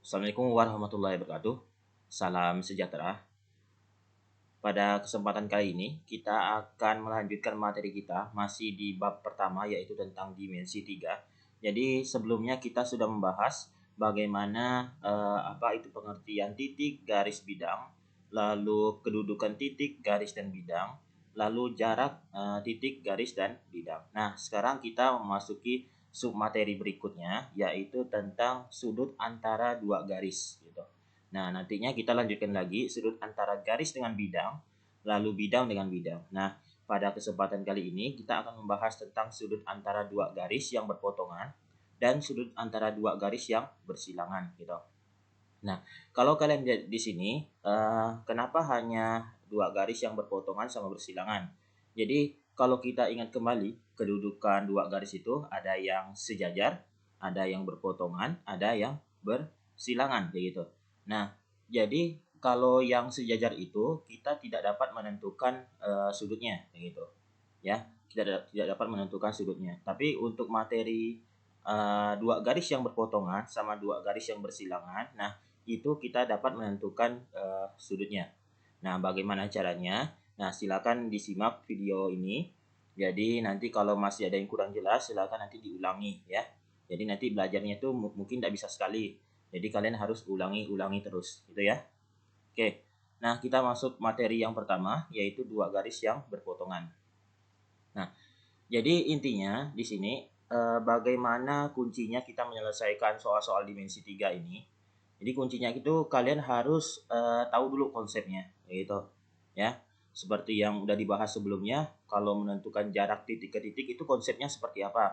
Assalamualaikum warahmatullahi wabarakatuh. Salam sejahtera. Pada kesempatan kali ini, kita akan melanjutkan materi kita masih di bab pertama, yaitu tentang dimensi 3. Jadi sebelumnya kita sudah membahas bagaimana apa itu pengertian titik, garis, bidang, lalu kedudukan titik, garis, dan bidang, lalu jarak titik, garis, dan bidang. Nah, sekarang kita memasuki submateri berikutnya, yaitu tentang sudut antara dua garis gitu. Nah, nantinya kita lanjutkan lagi sudut antara garis dengan bidang, lalu bidang dengan bidang. Nah, pada kesempatan kali ini kita akan membahas tentang sudut antara dua garis yang berpotongan dan sudut antara dua garis yang bersilangan gitu. Nah, kalau kalian lihat di sini, kenapa hanya dua garis yang berpotongan sama bersilangan? Jadi, kalau kita ingat kembali, kedudukan dua garis itu ada yang sejajar, ada yang berpotongan, ada yang bersilangan, kayak gitu. Nah, jadi kalau yang sejajar itu kita tidak dapat menentukan sudutnya, kayak gitu. Ya, kita tidak dapat menentukan sudutnya. Tapi untuk materi dua garis yang berpotongan sama dua garis yang bersilangan, nah itu kita dapat menentukan sudutnya. Nah, bagaimana caranya? Nah, silakan disimak video ini. Jadi nanti kalau masih ada yang kurang jelas, silakan nanti diulangi ya. Jadi nanti belajarnya itu mungkin tidak bisa sekali. Jadi kalian harus ulangi terus, gitu ya. Oke. Nah, kita masuk materi yang pertama, yaitu dua garis yang berpotongan. Nah, jadi intinya di sini bagaimana kuncinya kita menyelesaikan soal-soal dimensi 3 ini. Jadi kuncinya itu kalian harus tahu dulu konsepnya, gitu. Ya. Seperti yang udah dibahas sebelumnya, kalau menentukan jarak titik ke titik itu konsepnya seperti apa.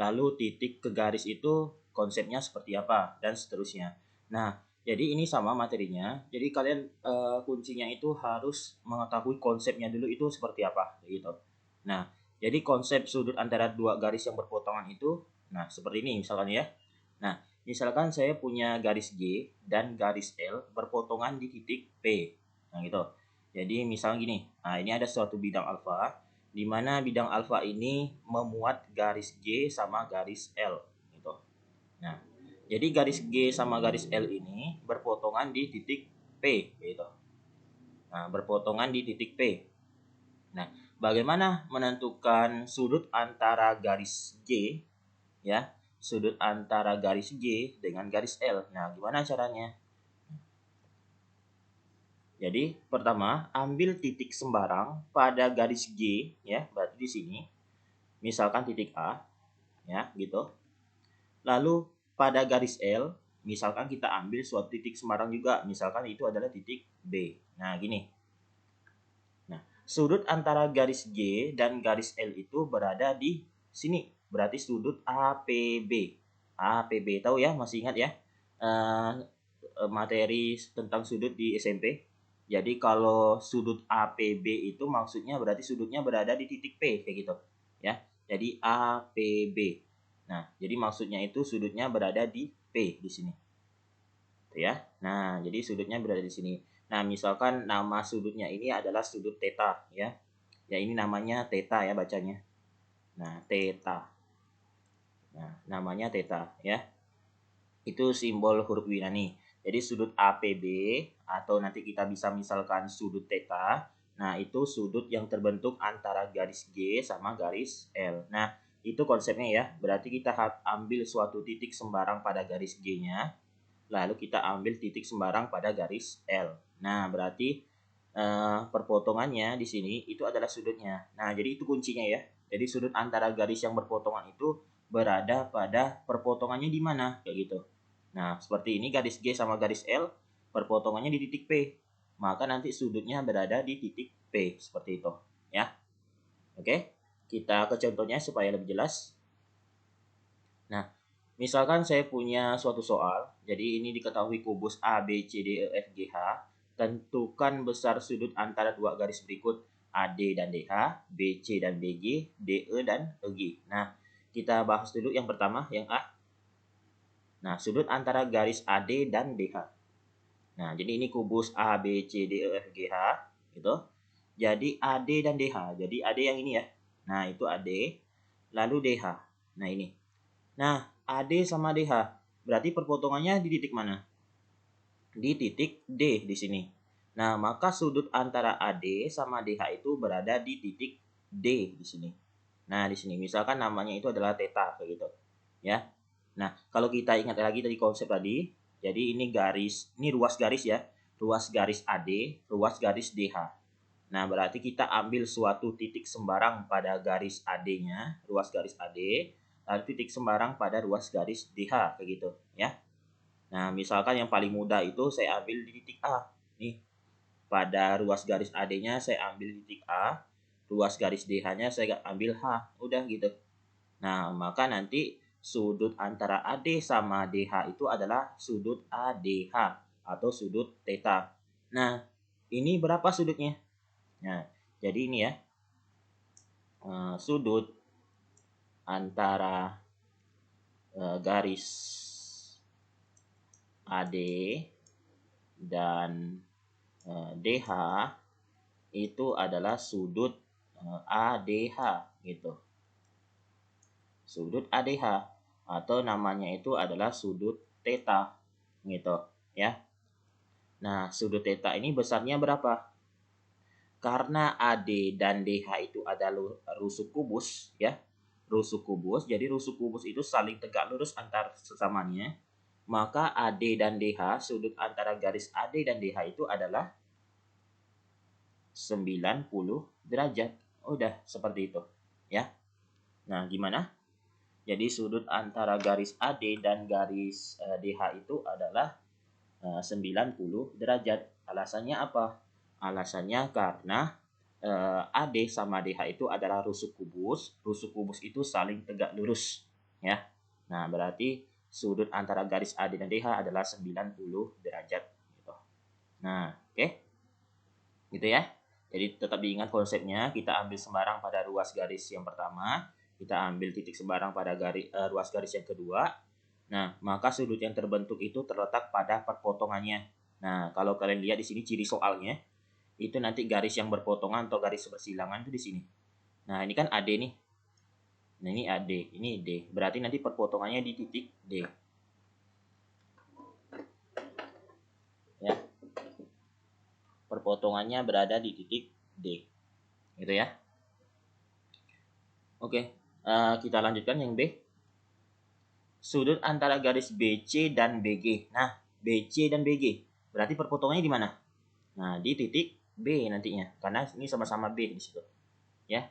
Lalu titik ke garis itu konsepnya seperti apa dan seterusnya. Nah, jadi ini sama materinya. Jadi kalian kuncinya itu harus mengetahui konsepnya dulu itu seperti apa, gitu. Nah, jadi konsep sudut antara dua garis yang berpotongan itu, nah seperti ini misalkan ya. Nah, misalkan saya punya garis G dan garis L berpotongan di titik P. Nah, gitu. Jadi misalnya gini, nah ini ada suatu bidang alfa, di mana bidang alfa ini memuat garis G sama garis L. Gitu. Nah, jadi garis G sama garis L ini berpotongan di titik P. Gitu. Nah, berpotongan di titik P. Nah, bagaimana menentukan sudut antara garis G, ya, sudut antara garis G dengan garis L? Nah, gimana caranya? Jadi, pertama, ambil titik sembarang pada garis G, ya, berarti di sini. Misalkan titik A, ya, gitu. Lalu, pada garis L, misalkan kita ambil suatu titik sembarang juga, misalkan itu adalah titik B. Nah, gini. Sudut antara garis G dan garis L itu berada di sini. Berarti sudut APB. APB tahu ya, masih ingat ya? Materi tentang sudut di SMP. Jadi kalau sudut APB itu maksudnya berarti sudutnya berada di titik P kayak gitu. Ya. Jadi APB. Nah, jadi maksudnya itu sudutnya berada di P di sini. Ya. Nah, jadi sudutnya berada di sini. Nah, misalkan nama sudutnya ini adalah sudut theta ya. Ya, ini namanya theta ya bacanya. Nah, theta. Nah, namanya theta ya. Itu simbol huruf Yunani. Jadi sudut APB atau nanti kita bisa misalkan sudut theta. Nah, itu sudut yang terbentuk antara garis G sama garis L. Nah, itu konsepnya ya. Berarti kita ambil suatu titik sembarang pada garis G-nya. Lalu kita ambil titik sembarang pada garis L. Nah, berarti perpotongannya di sini itu adalah sudutnya. Nah, jadi itu kuncinya ya. Jadi sudut antara garis yang berpotongan itu berada pada perpotongannya di mana, kayak gitu. Nah, seperti ini garis G sama garis L, perpotongannya di titik P. Maka nanti sudutnya berada di titik P, seperti itu, ya. Oke, kita ke contohnya supaya lebih jelas. Nah, misalkan saya punya suatu soal, jadi ini diketahui kubus A, B, C, D, E, F, G, H. Tentukan besar sudut antara dua garis berikut AD dan DH, BC dan BG, DE dan EG. Nah, kita bahas dulu yang pertama, yang A. Nah, sudut antara garis AD dan DH. Nah, jadi ini kubus A, B, C, D, E, F, G, H. Gitu. Jadi AD dan DH. Jadi AD yang ini ya. Nah, itu AD. Lalu DH. Nah, ini. Nah, AD sama DH. Berarti perpotongannya di titik mana? di titik D di sini. Nah, maka sudut antara AD sama DH itu berada di titik D di sini. Nah, di sini misalkan namanya itu adalah theta kayak gitu. Ya. Nah, kalau kita ingat lagi dari konsep tadi, jadi ini garis, ini ruas garis ya. Ruas garis AD, ruas garis DH. Nah, berarti kita ambil suatu titik sembarang pada garis AD-nya, ruas garis AD, lalu titik sembarang pada ruas garis DH kayak gitu, ya. Nah, misalkan yang paling mudah itu saya ambil di titik A. Nih, pada ruas garis AD-nya saya ambil di titik A, ruas garis DH-nya saya ambil H. Udah gitu. Nah, maka nanti sudut antara AD sama DH itu adalah sudut ADH atau sudut theta. Nah, ini berapa sudutnya? Nah, jadi ini ya, sudut antara garis AD dan DH itu adalah sudut ADH gitu. Sudut ADH atau namanya itu adalah sudut theta gitu ya. Nah, sudut theta ini besarnya berapa? Karena AD dan DH itu ada rusuk kubus ya. Rusuk kubus, jadi rusuk kubus itu saling tegak lurus antar sesamanya. Maka AD dan DH, sudut antara garis AD dan DH itu adalah 90 derajat. Udah seperti itu ya. Nah, gimana? Jadi sudut antara garis AD dan garis DH itu adalah 90 derajat. Alasannya apa? Alasannya karena AD sama DH itu adalah rusuk kubus. Rusuk kubus itu saling tegak lurus, ya. Nah, berarti sudut antara garis AD dan DH adalah 90 derajat gitu. Nah, oke. Gitu ya. Jadi tetap diingat konsepnya, kita ambil sembarang pada ruas garis yang pertama, kita ambil titik sembarang pada ruas garis yang kedua. Nah, maka sudut yang terbentuk itu terletak pada perpotongannya. Nah, kalau kalian lihat di sini ciri soalnya, itu nanti garis yang berpotongan atau garis bersilangan itu di sini. Nah, ini kan AD nih. Nah, ini AD, ini D. Berarti nanti perpotongannya di titik D. Ya. Perpotongannya berada di titik D. Gitu ya. Oke, kita lanjutkan yang B. Sudut antara garis BC dan BG. Nah, BC dan BG. Berarti perpotongannya di mana? Nah, di titik B nantinya. Karena ini sama-sama B di situ. Ya.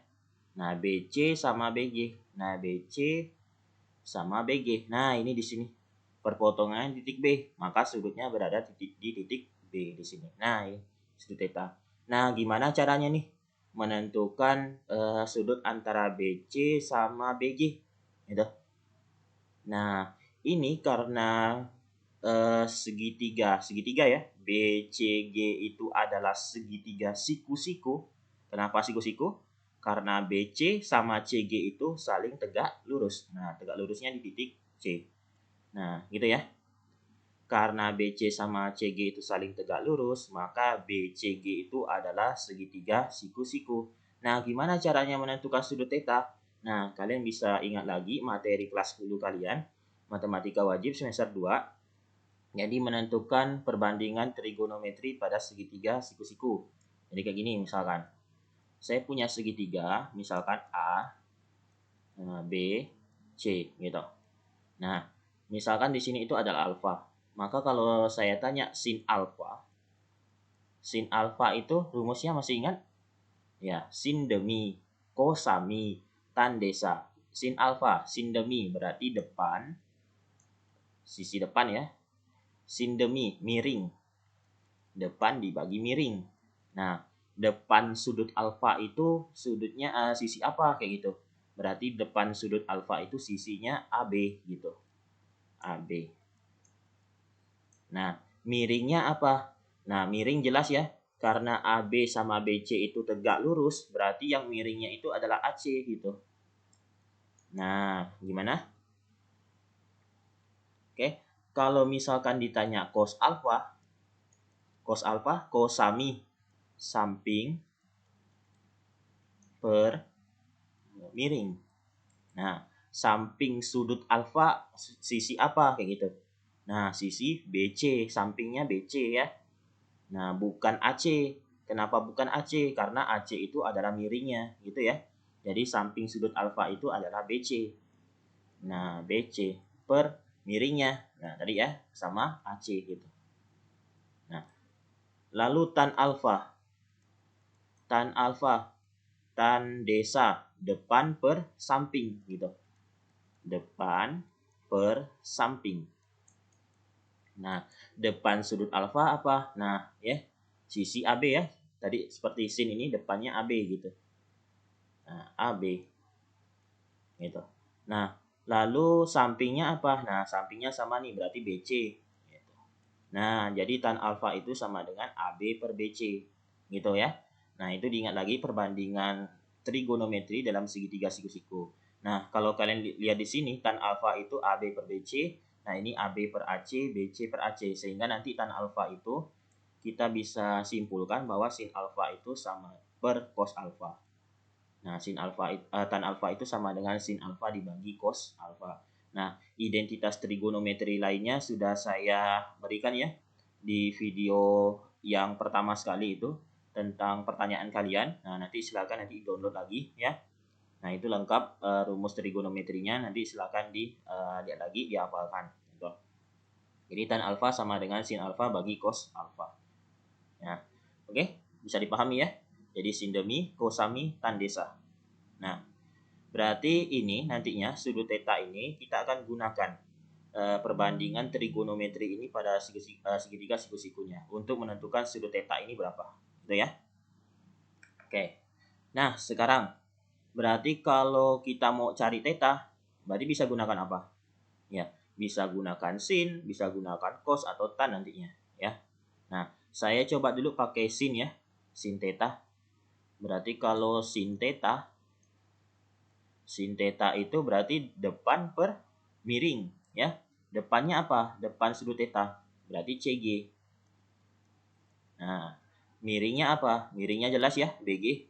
Nah, BC sama BG. Nah, BC sama BG. Nah, ini di sini. Perpotongan titik B. Maka sudutnya berada di titik B di sini. Nah, ini sudut theta. Nah, gimana caranya nih menentukan sudut antara BC sama BG? Gitu. Nah, ini karena segitiga ya. BCG itu adalah segitiga siku-siku. Kenapa siku-siku? Karena BC sama CG itu saling tegak lurus. Nah, tegak lurusnya di titik C. Nah, gitu ya. Karena BC sama CG itu saling tegak lurus, maka BCG itu adalah segitiga siku-siku. Nah, gimana caranya menentukan sudut theta? Nah, kalian bisa ingat lagi materi kelas 10 kalian, matematika wajib semester 2. Jadi menentukan perbandingan trigonometri pada segitiga siku-siku. Jadi kayak gini misalkan. Saya punya segitiga, misalkan A, B, C gitu. Nah, misalkan di sini itu adalah alfa. Maka kalau saya tanya sin alfa itu rumusnya masih ingat? Ya, sin demi, kosami, tan desa. Sin alfa, sin demi berarti depan, sisi depan ya. Sin demi, miring. Depan dibagi miring. Nah, depan sudut alfa itu sudutnya sisi apa kayak gitu. Berarti depan sudut alfa itu sisinya AB gitu. AB. Nah, miringnya apa? Nah, miring jelas ya. Karena AB sama BC itu tegak lurus, berarti yang miringnya itu adalah AC gitu. Nah, gimana? Oke, kalau misalkan ditanya cos alfa, cosami, samping per miring. Nah, samping sudut alfa sisi apa kayak gitu. Nah, sisi BC, sampingnya BC ya. Nah, bukan AC. Kenapa bukan AC? Karena AC itu adalah miringnya, gitu ya. Jadi samping sudut alfa itu adalah BC. Nah, BC per miringnya. Nah, tadi ya, sama AC gitu. Nah, lalu tan alfa. Tan alfa, tan desa, depan per samping gitu. Depan per samping. Nah, depan sudut alfa apa? Nah, ya, sisi AB ya. Tadi seperti sin ini depannya AB gitu. Nah, AB gitu. Nah, lalu sampingnya apa? Nah, sampingnya sama nih, berarti BC gitu. Nah, jadi tan alfa itu sama dengan AB per BC gitu ya. Nah, itu diingat lagi perbandingan trigonometri dalam segitiga siku-siku. Nah, kalau kalian lihat di sini tan alfa itu AB per BC. Nah, ini AB per AC, BC per AC. Sehingga nanti tan alfa itu kita bisa simpulkan bahwa sin alfa itu sama per cos alfa. Nah, tan alfa itu sama dengan sin alfa dibagi cos alfa. Nah, identitas trigonometri lainnya sudah saya berikan ya di video yang pertama sekali itu tentang pertanyaan kalian. Nah, nanti silakan nanti download lagi ya. Nah, itu lengkap rumus trigonometrinya. Nanti silakan lihat lagi, dihafalkan. Gitu. Jadi tan alfa sama dengan sin alfa bagi cos alfa. Ya, oke, bisa dipahami ya. Jadi sin demi, cosami, tan desa. Nah, berarti ini nantinya sudut theta ini kita akan gunakan perbandingan trigonometri ini pada segitiga siku-sikunya untuk menentukan sudut theta ini berapa. Gitu ya. Oke. Nah, sekarang berarti kalau kita mau cari theta, berarti bisa gunakan apa? Ya, bisa gunakan sin, bisa gunakan cos atau tan nantinya, ya. Nah, saya coba dulu pakai sin ya. Sin theta. Berarti kalau sin theta itu berarti depan per miring ya. Depannya apa? Depan sudut theta. Berarti CG. Nah, miringnya apa? Miringnya jelas ya, BG.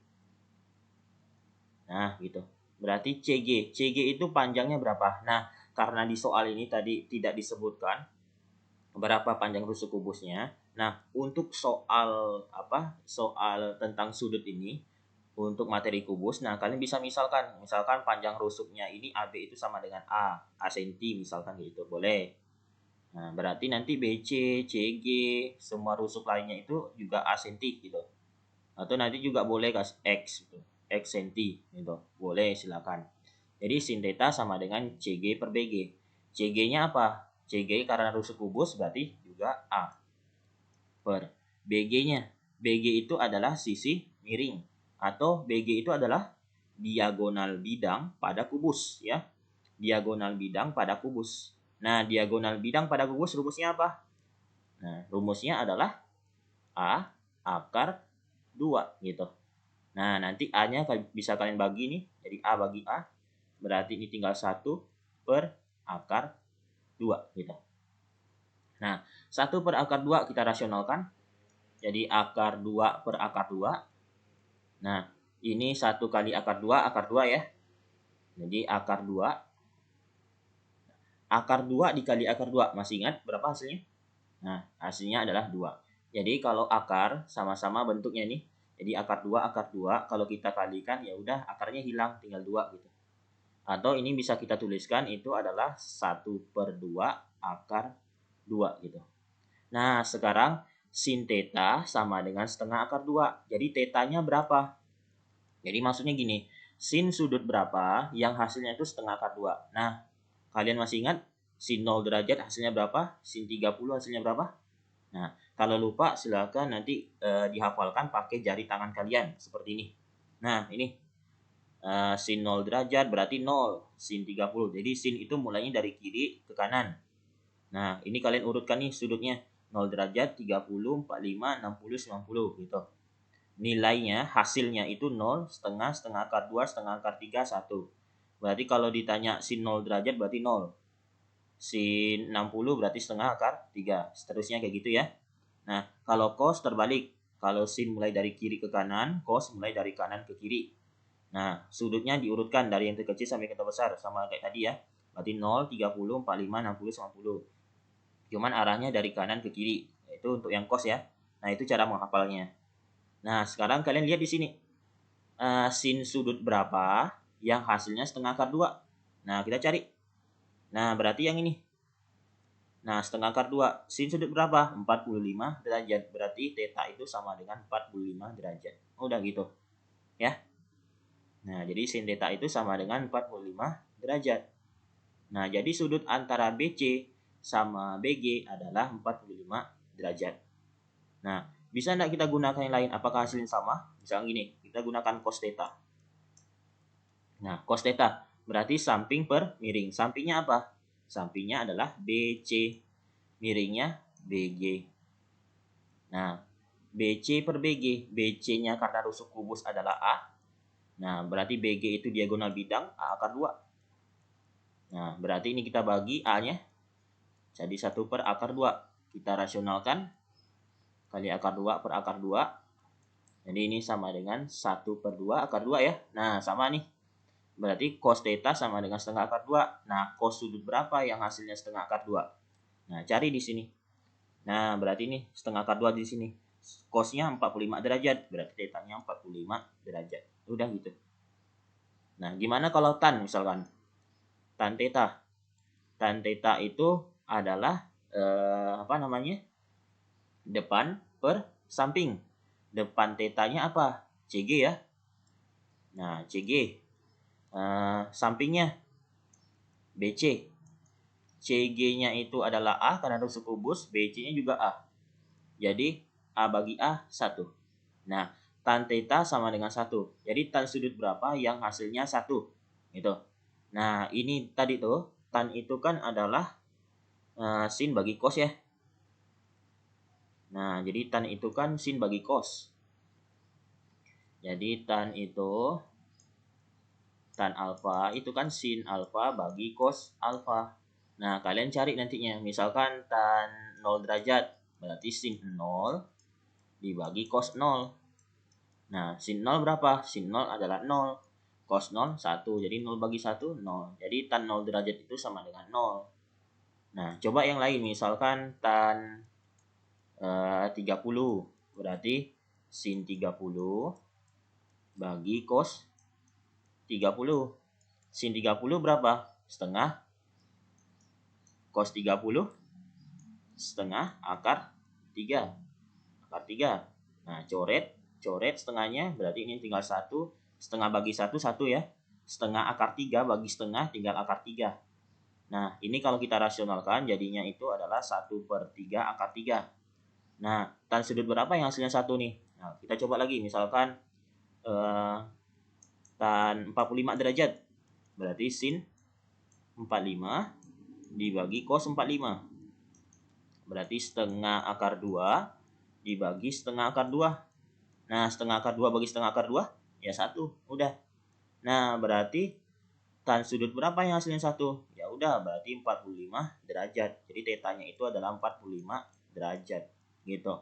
Nah, gitu. Berarti CG. CG itu panjangnya berapa? Nah, karena di soal ini tadi tidak disebutkan berapa panjang rusuk kubusnya. Nah, untuk soal Soal tentang sudut ini untuk materi kubus, nah kalian bisa misalkan panjang rusuknya ini AB itu sama dengan A senti misalkan gitu, boleh. Nah, berarti nanti BC, CG, semua rusuk lainnya itu juga A senti gitu. Atau nanti juga boleh kasih X gitu, X senti gitu, boleh silakan. Jadi sin theta sama dengan CG per BG. CG-nya apa? CG karena rusuk kubus berarti juga A per BG-nya. BG itu adalah sisi miring atau BG itu adalah diagonal bidang pada kubus ya. Diagonal bidang pada kubus. Nah, diagonal bidang pada kubus rumusnya apa? Nah, rumusnya adalah A akar 2 gitu. Nah, nanti A-nya bisa kalian bagi nih. Jadi A bagi A. Berarti ini tinggal 1 per akar 2 gitu. Nah, 1 per akar 2 kita rasionalkan. Jadi akar 2 per akar 2. Nah, ini 1 kali akar 2 ya. Jadi akar 2. Akar 2 dikali akar 2. Masih ingat berapa hasilnya? Nah, hasilnya adalah 2. Jadi kalau akar sama-sama bentuknya nih. Jadi akar 2 kalau kita kalikan ya udah akarnya hilang tinggal 2 gitu. Atau ini bisa kita tuliskan itu adalah 1 per 2 akar 2 gitu. Nah, sekarang sin theta sama dengan setengah akar 2. Jadi tetanya berapa? Jadi maksudnya gini, sin sudut berapa yang hasilnya itu setengah akar 2. Nah, kalian masih ingat sin 0 derajat hasilnya berapa? Sin 30 hasilnya berapa? Nah, kalau lupa silakan nanti dihafalkan pakai jari tangan kalian seperti ini. Nah, ini sin 0 derajat berarti 0, sin 30. Jadi sin itu mulainya dari kiri ke kanan. Nah, ini kalian urutkan nih sudutnya. 0 derajat, 30, 45, 60, 90 gitu. Nilainya, hasilnya itu 0, setengah akar 2, setengah akar 3, 1. Berarti kalau ditanya sin 0 derajat berarti 0. Sin 60 berarti setengah akar 3. Seterusnya kayak gitu ya. Nah, kalau cos terbalik. Kalau sin mulai dari kiri ke kanan, cos mulai dari kanan ke kiri. Nah, sudutnya diurutkan dari yang terkecil sampai yang terbesar. Sama kayak tadi ya. Berarti 0, 30, 45, 60, 90. cuman arahnya dari kanan ke kiri. Itu untuk yang cos ya. Nah, itu cara menghafalnya. Nah, sekarang kalian lihat di sini. Sin sudut berapa yang hasilnya setengah akar 2. Nah, kita cari. Nah, berarti yang ini. Nah, setengah akar 2. Sin sudut berapa? 45 derajat. Berarti theta itu sama dengan 45 derajat. Udah gitu. Ya. Nah, jadi sin theta itu sama dengan 45 derajat. Nah, jadi sudut antara BC sama BG adalah 45 derajat. Nah, bisa enggak kita gunakan yang lain? Apakah hasilnya sama? Misalnya gini, kita gunakan cos theta. Nah, cos theta berarti samping per miring. Sampingnya apa? Sampingnya adalah BC. Miringnya BG. Nah, BC per BG. BC-nya karena rusuk kubus adalah A. Nah, berarti BG itu diagonal bidang A akar 2. Nah, berarti ini kita bagi A-nya jadi 1 per akar 2. Kita rasionalkan. Kali akar 2 per akar 2. Jadi ini sama dengan 1 per 2 akar 2 ya. Nah, sama nih. Berarti cos theta sama dengan setengah akar 2. Nah, cos sudut berapa yang hasilnya setengah akar 2? Nah, cari di sini. Nah, berarti ini setengah akar 2 di sini. Cosnya 45 derajat. Berarti theta-nya 45 derajat. Udah gitu. Nah, gimana kalau tan misalkan? Tan theta. Tan theta itu adalah depan per samping. Depan tetanya apa? CG ya. Nah, CG. Sampingnya BC. CG-nya itu adalah A karena rusuk kubus, BC-nya juga A. Jadi A bagi A 1. Nah, tan theta sama dengan 1. Jadi tan sudut berapa yang hasilnya 1? Gitu. Nah, ini tadi tuh tan itu kan adalah sin bagi cos ya. Nah, jadi tan itu kan sin bagi cos. Jadi tan alfa itu kan sin alfa bagi cos alfa. Nah, kalian cari nantinya. Misalkan tan 0 derajat, berarti sin 0 dibagi cos 0. Nah, sin 0 berapa? Sin 0 adalah 0. Cos 0, 1. Jadi 0 bagi 1, 0. Jadi tan 0 derajat itu sama dengan 0. Nah, coba yang lain. Misalkan tan 30. Berarti sin 30 bagi cos 30. Sin 30 berapa? Setengah. Cos 30 setengah akar 3. Akar 3. Nah, coret setengahnya, berarti ini tinggal 1. Setengah bagi 1, 1 ya. Setengah akar 3 bagi setengah, tinggal akar 3. Nah, ini kalau kita rasionalkan, jadinya itu adalah 1 per 3 akar 3. Nah, tan sudut berapa yang hasilnya 1 nih? Nah, kita coba lagi. Misalkan tan 45 derajat. Berarti sin 45 dibagi cos 45. Berarti setengah akar 2 dibagi setengah akar 2. Nah, setengah akar 2 bagi setengah akar 2, ya 1. Udah. Nah, berarti tan sudut berapa yang hasilnya 1? Ya udah, berarti 45 derajat. Jadi tetanya itu adalah 45 derajat. Gitu.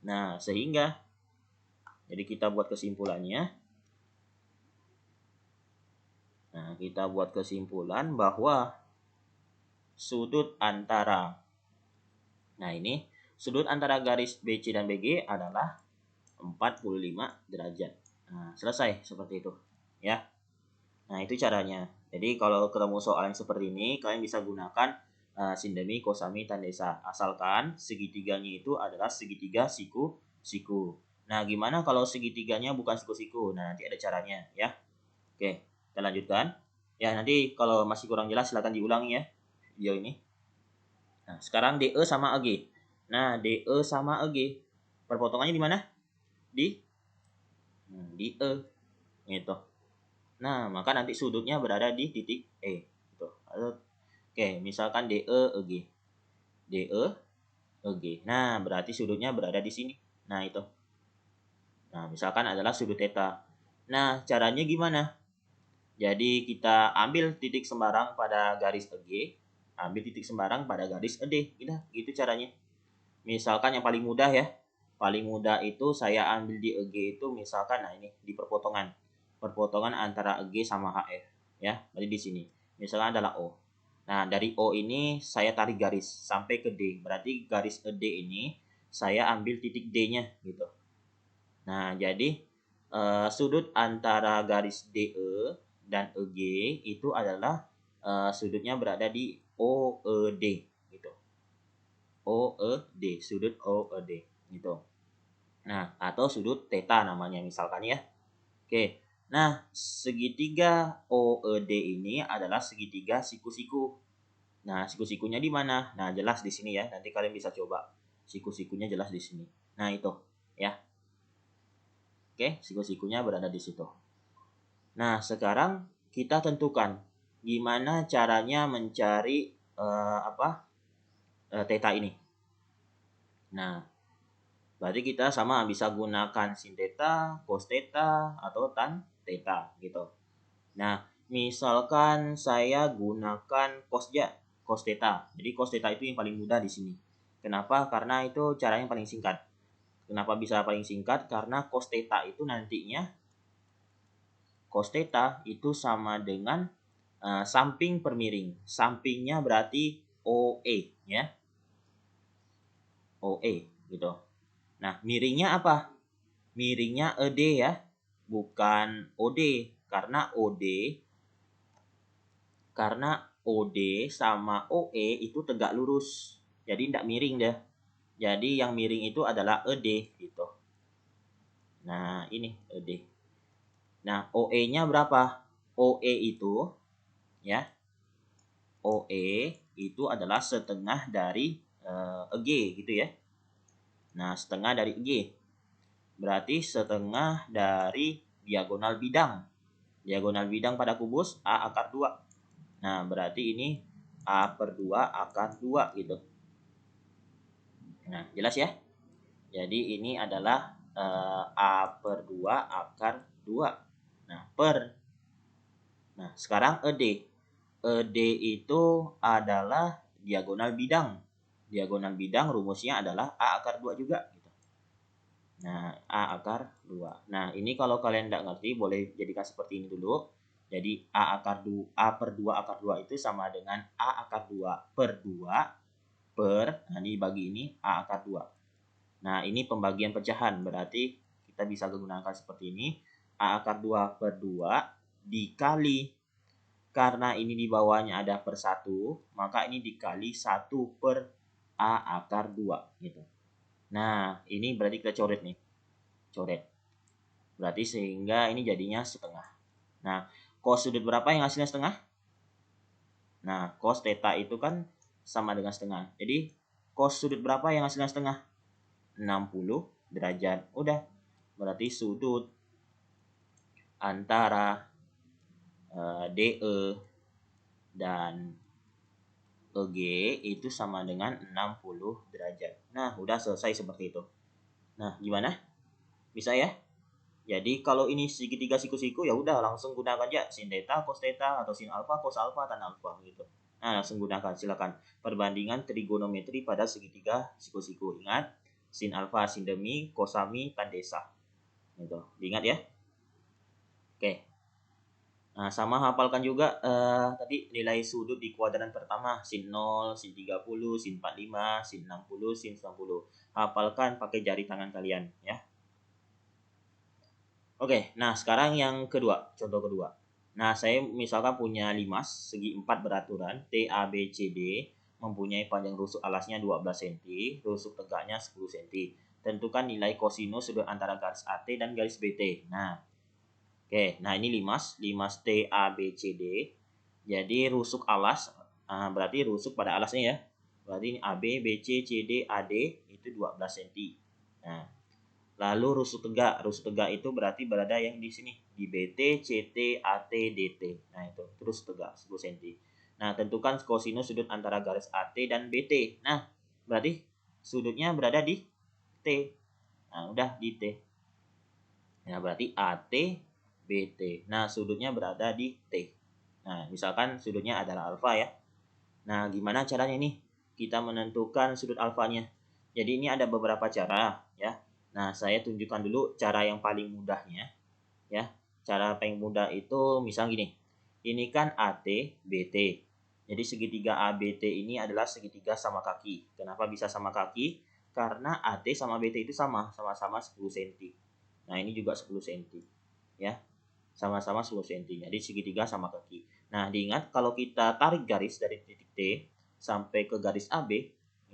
Nah, sehingga jadi kita buat kesimpulannya. Nah, kita buat kesimpulan bahwa sudut antara sudut antara garis BC dan BG adalah 45 derajat. Nah, selesai seperti itu, ya. Nah, itu caranya. Jadi kalau ketemu soal yang seperti ini, kalian bisa gunakan sindemi, kosami, tandesa. Asalkan segitiganya itu adalah segitiga siku-siku. Nah, gimana kalau segitiganya bukan siku-siku? Nah, nanti ada caranya, ya. Oke, kita lanjutkan. Ya, nanti kalau masih kurang jelas silahkan diulangi ya video ini. Nah, sekarang DE sama AG. Nah, DE sama AG. Perpotongannya di mana? Di E. Gitu. Nah, maka nanti sudutnya berada di titik E. Gitu. Oke, misalkan DE, EG. DE, EG. Nah, berarti sudutnya berada di sini. Nah, itu. Nah, misalkan adalah sudut theta. Nah, caranya gimana? Jadi kita ambil titik sembarang pada garis EG, ambil titik sembarang pada garis ED. Gitu caranya. Misalkan yang paling mudah ya. Paling mudah itu saya ambil di EG itu misalkan ini di perpotongan. Perpotongan antara EG sama HF ya. Berarti di sini. Misalnya adalah O. Nah, dari O ini saya tarik garis sampai ke D. Berarti garis D ini saya ambil titik D-nya gitu. Nah, jadi sudut antara garis DE dan EG itu adalah sudutnya berada di OED gitu. OED, sudut OED gitu. Nah, atau sudut theta namanya misalkan ya. Oke. Nah, segitiga OED ini adalah segitiga siku-siku. Nah, siku-sikunya di mana? Nah, jelas di sini ya. Nanti kalian bisa coba. Siku-sikunya jelas di sini. Nah, itu ya. Oke, siku-sikunya berada di situ. Nah, sekarang kita tentukan gimana caranya mencari theta ini. Nah, berarti kita sama bisa gunakan sin theta, cos theta, atau tan theta gitu. Nah, misalkan saya gunakan cos theta. Jadi cos theta itu yang paling mudah di sini. Kenapa? Karena itu caranya paling singkat. Kenapa bisa paling singkat? Karena cos theta itu nantinya cos theta itu sama dengan samping per miring. Sampingnya berarti OE ya. OE gitu. Nah, miringnya apa? Miringnya ED ya, bukan OD. Karena OD sama OE itu tegak lurus. Jadi tidak miring deh. Jadi yang miring itu adalah ED gitu. Nah, ini ED. Nah, OE-nya berapa? OE itu ya. OE itu adalah setengah dari EG gitu ya. Nah, setengah dari EG. Berarti setengah dari diagonal bidang. Diagonal bidang pada kubus A akar 2. Nah, berarti ini A per 2 akar 2 gitu. Nah, jelas ya? Jadi ini adalah A per 2 akar 2. Nah, Nah, sekarang ED. ED itu adalah diagonal bidang. Diagonal bidang rumusnya adalah A akar 2 juga. Gitu. Nah, A akar 2. Nah, ini kalau kalian tidak ngerti, boleh jadikan seperti ini dulu. Jadi, A per 2 akar 2 itu sama dengan A akar 2 per 2 nah ini bagi ini A akar 2. Nah, ini pembagian pecahan. Berarti kita bisa gunakan seperti ini. A akar 2 per 2 dikali. Karena ini di bawahnya ada per 1, maka ini dikali 1 per A akar 2. Gitu. Nah, ini berarti kita coret nih. Coret. Berarti sehingga ini jadinya setengah. Nah, cos sudut berapa yang hasilnya setengah? Nah, cos theta itu kan sama dengan setengah. Jadi, cos sudut berapa yang hasilnya setengah? 60 derajat. Udah. Berarti sudut antara DE dan EG itu sama dengan 60 derajat. Nah, udah selesai seperti itu. Nah, gimana? Bisa ya? Jadi kalau ini segitiga siku-siku ya udah langsung gunakan aja sin theta, cos theta atau sin alfa, cos alfa, tan alfa gitu. Nah, langsung gunakan silakan. Perbandingan trigonometri pada segitiga siku-siku. Ingat, sin alfa, sin demi, cosami, tan desa. Gitu. Diingat ya. Oke. Nah, sama hafalkan juga tadi nilai sudut di kuadran pertama, sin 0, sin 30, sin 45, sin 60, sin 90. Hafalkan pakai jari tangan kalian ya. Oke, nah sekarang yang kedua, contoh kedua. Nah, saya misalkan punya limas segi 4 beraturan TABCD mempunyai panjang rusuk alasnya 12 cm, rusuk tegaknya 10 cm. Tentukan nilai kosinus sudut antara garis AT dan garis BT. Nah, oke, nah ini limas TABCD. Jadi rusuk alas, berarti rusuk pada alasnya ya. Berarti ini AB, BC, CD, AD itu 12 cm. Nah, lalu rusuk tegak itu berarti berada yang di sini di BT, CT, AT, DT. Nah itu terus tegak 10 cm. Nah tentukan kosinus sudut antara garis AT dan BT. Nah berarti sudutnya berada di T. Nah udah di T. Nah berarti AT, BT. Nah sudutnya berada di T. Nah misalkan sudutnya adalah alfa ya. Nah gimana caranya nih kita menentukan sudut alfanya? Jadi ini ada beberapa cara ya. Nah, saya tunjukkan dulu cara yang paling mudahnya ya. Cara paling mudah itu misal gini. Ini kan AT, BT. Jadi segitiga ABT ini adalah segitiga sama kaki. Kenapa bisa sama kaki? Karena AT sama BT itu sama-sama 10 cm. Nah, ini juga 10 cm. Ya, sama-sama 10 cm. Jadi segitiga sama kaki. Nah, diingat kalau kita tarik garis dari titik T sampai ke garis AB,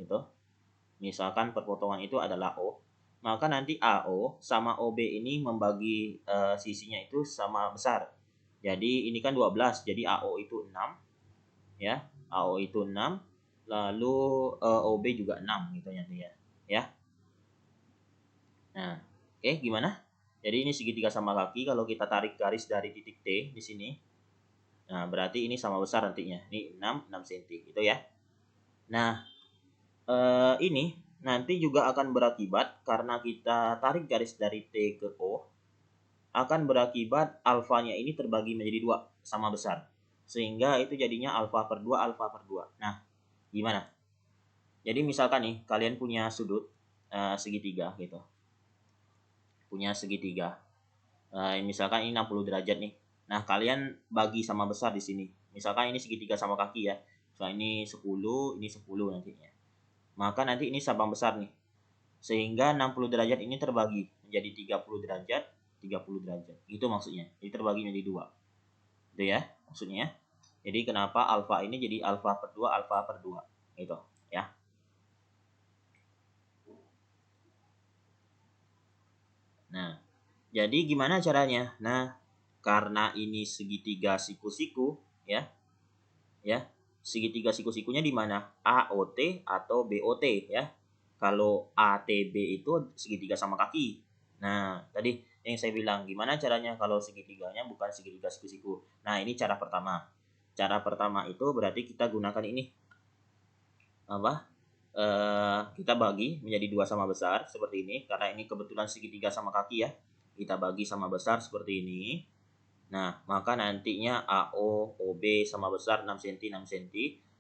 gitu. Misalkan perpotongan itu adalah O, maka nanti AO sama OB ini membagi sisinya itu sama besar. Jadi ini kan 12, jadi AO itu 6, ya. AO itu 6, lalu OB juga 6 gitu nanti ya. Ya. Nah, oke, gimana? Jadi ini segitiga sama kaki, kalau kita tarik garis dari titik T di sini. Nah, berarti ini sama besar nantinya. Ini 6 cm gitu ya. Nah, ini nanti juga akan berakibat karena kita tarik garis dari T ke O, akan berakibat alfanya ini terbagi menjadi 2 sama besar. Sehingga itu jadinya alfa per 2, alfa per 2. Nah, gimana? Jadi misalkan nih, kalian punya sudut segitiga gitu. Punya segitiga. Misalkan ini 60 derajat nih. Nah, kalian bagi sama besar di sini. Misalkan ini segitiga sama kaki ya. Misalkan ini 10, ini 10 nantinya. Maka nanti ini sama besar nih. Sehingga 60 derajat ini terbagi menjadi 30 derajat, 30 derajat. Itu maksudnya. Jadi terbagi menjadi 2. Itu ya maksudnya. Jadi kenapa alfa ini jadi alfa per 2, alfa per 2. Gitu ya. Nah, jadi gimana caranya? Nah, karena ini segitiga siku-siku ya. Ya. Segitiga siku-sikunya di mana? AOT atau BOT ya. Kalau ATB itu segitiga sama kaki. Nah, tadi yang saya bilang gimana caranya kalau segitiganya bukan segitiga siku-siku. Nah, ini cara pertama. Cara pertama itu berarti kita gunakan ini. Apa? Kita bagi menjadi 2 sama besar seperti ini karena ini kebetulan segitiga sama kaki ya. Kita bagi sama besar seperti ini. Nah, maka nantinya AO, OB sama besar 6 cm, 6 cm.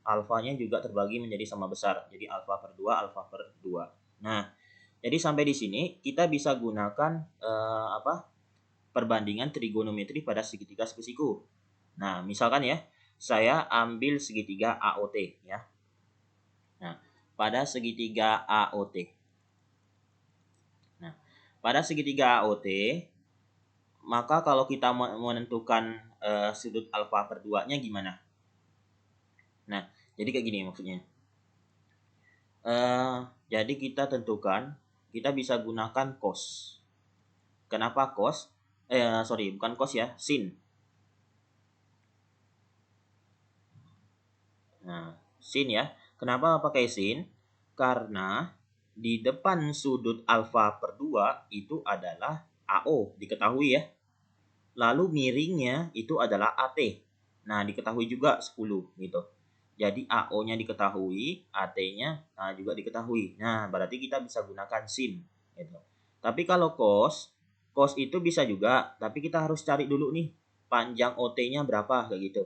Alfanya juga terbagi menjadi sama besar. Jadi alfa per 2, alfa per 2. Nah, jadi sampai di sini kita bisa gunakan perbandingan trigonometri pada segitiga siku-siku. Nah, misalkan ya, saya ambil segitiga AOT ya. Nah, pada segitiga AOT. Nah, pada segitiga AOT, maka kalau kita menentukan sudut alfa per 2-nya gimana? Nah, jadi kayak gini maksudnya. Jadi kita tentukan, kita bisa gunakan cos. Kenapa cos? Bukan cos ya, sin. Nah, sin ya. Kenapa pakai sin? Karena di depan sudut alfa per 2 itu adalah AO, diketahui ya. Lalu miringnya itu adalah AT. Nah, diketahui juga 10 gitu. Jadi AO-nya diketahui, AT-nya juga diketahui. Nah, berarti kita bisa gunakan sin gitu. Tapi kalau cos itu bisa juga, tapi kita harus cari dulu nih panjang OT-nya berapa kayak gitu.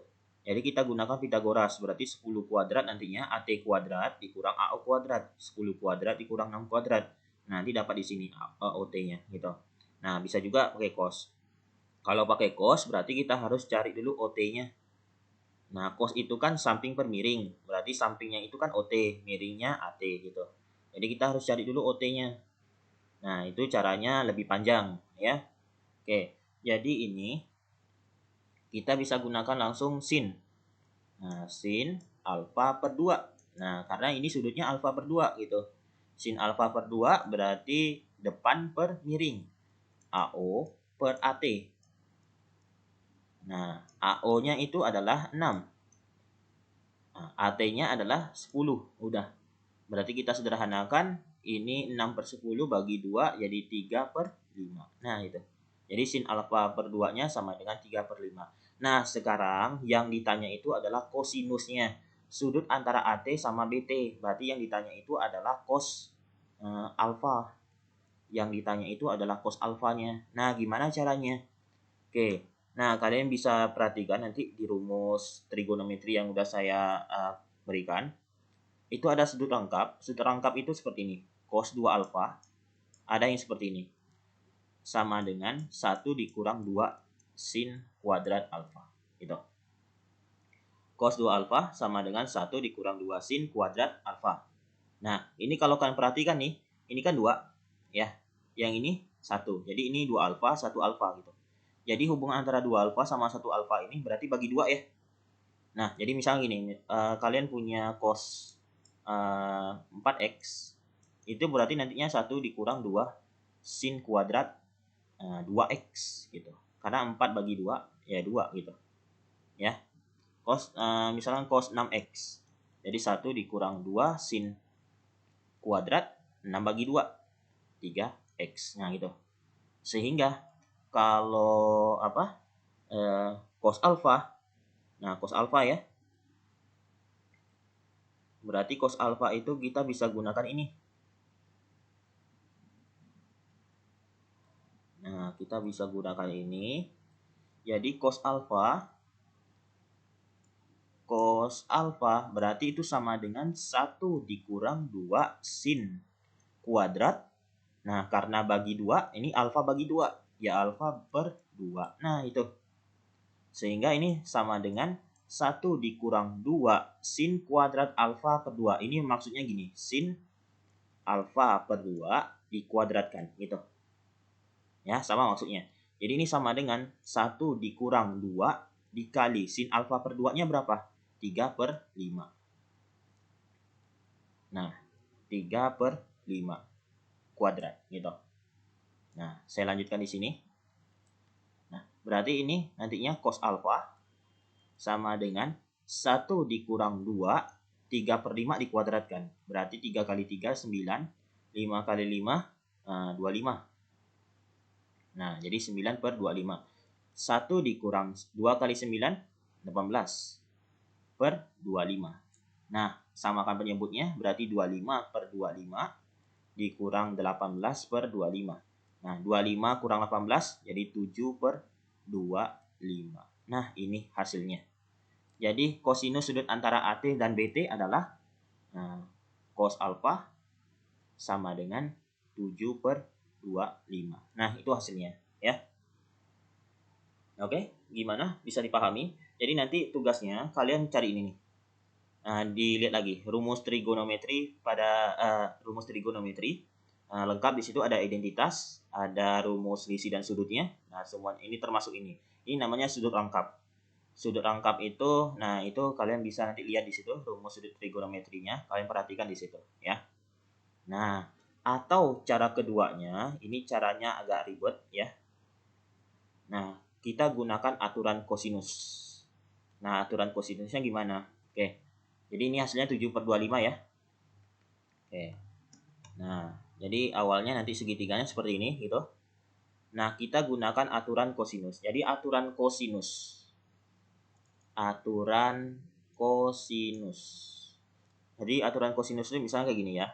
Jadi kita gunakan Pitagoras, berarti 10 kuadrat nantinya AT kuadrat dikurang AO kuadrat, 10 kuadrat dikurang 6 kuadrat. Nanti dapat di sini OT-nya gitu. Nah, bisa juga pakai cos. Kalau pakai cos berarti kita harus cari dulu OT-nya. Nah, cos itu kan samping per miring. Berarti sampingnya itu kan OT, miringnya AT gitu. Jadi kita harus cari dulu OT-nya. Nah, itu caranya lebih panjang ya. Oke, jadi ini kita bisa gunakan langsung sin. Nah, sin alfa per 2. Nah, karena ini sudutnya alfa per 2 gitu. Sin alfa per 2 berarti depan per miring. AO per AT. Nah, AO-nya itu adalah 6. Nah, AT-nya adalah 10. Udah. Berarti kita sederhanakan. Ini 6 per 10 bagi 2 jadi 3 per 5. Nah, itu. Jadi sin alfa per 2-nya sama dengan 3 per 5. Nah, sekarang yang ditanya itu adalah kosinusnya. Sudut antara AT sama BT. Berarti yang ditanya itu adalah cos alfa. Yang ditanya itu adalah cos alfanya. Nah, gimana caranya? Oke. Nah, kalian bisa perhatikan nanti di rumus trigonometri yang udah saya berikan. Itu ada sudut rangkap. Sudut rangkap itu seperti ini. Cos 2 alfa. Ada yang seperti ini. Sama dengan 1 dikurang 2 sin kuadrat alfa. Gitu. cos 2 alfa sama dengan 1 dikurang 2 sin kuadrat alfa. Nah, ini kalau kalian perhatikan nih, ini kan 2 ya. Yang ini 1. Jadi ini 2 alfa, 1 alfa gitu. Jadi hubungan antara 2 alfa sama 1 alfa ini berarti bagi 2 ya. Nah, jadi misalnya gini, kalian punya cos 4x, itu berarti nantinya 1 dikurang 2 sin kuadrat 2x gitu. Karena 4 bagi 2 ya 2 gitu. Ya. Misalkan cos 6x. Jadi 1 dikurang 2 sin kuadrat 6 bagi 2 3x. Nah, gitu. Sehingga kalau cos alfa. Nah, cos alfa ya. Berarti cos alfa itu kita bisa gunakan ini. Nah, kita bisa gunakan ini. Jadi cos alfa berarti itu sama dengan 1 dikurang 2 sin kuadrat. Nah, karena bagi 2, ini alfa bagi 2. Ya alfa per 2. Nah, itu. Sehingga ini sama dengan 1 dikurang 2 sin kuadrat alfa per 2. Ini maksudnya gini, sin alfa per 2 dikuadratkan gitu. Ya, sama maksudnya. Jadi ini sama dengan 1 dikurang 2 dikali sin alfa per 2-nya berapa? 3 per 5. Nah, 3 per 5 kuadrat gitu. Nah, saya lanjutkan di sini. Nah, berarti ini nantinya cos alfa sama dengan 1 dikurang 2, 3 per 5 dikuadratkan. Berarti 3 kali 3, 9. 5 kali 5, 25. Nah, jadi 9 per 25. 1 dikurang 2 kali 9, 18 per 25. Nah, samakan penyebutnya, berarti 25 per 25 dikurang 18 per 25. Nah, 25 kurang 18 jadi 7 per 25. Nah, ini hasilnya. Jadi kosinus sudut antara AT dan BT adalah cos alfa sama dengan 7 per 25. Nah, itu hasilnya ya. Oke, gimana? Bisa dipahami? Jadi nanti tugasnya kalian cari ini nih. Dilihat lagi rumus trigonometri lengkap. Di situ ada identitas, ada rumus selisih dan sudutnya. Nah, semua ini termasuk ini. Ini namanya sudut rangkap. Sudut rangkap itu, nah itu kalian bisa nanti lihat di situ rumus sudut trigonometrinya. Kalian perhatikan di situ ya. Nah, atau cara keduanya, ini caranya agak ribet ya. Nah, kita gunakan aturan kosinus. Nah, aturan kosinusnya gimana? Oke. Jadi ini hasilnya 7 per 25 ya. Oke. Nah, jadi awalnya nanti segitiganya seperti ini gitu. Nah, kita gunakan aturan kosinus. Jadi aturan kosinus. Jadi aturan kosinus itu misalnya kayak gini ya.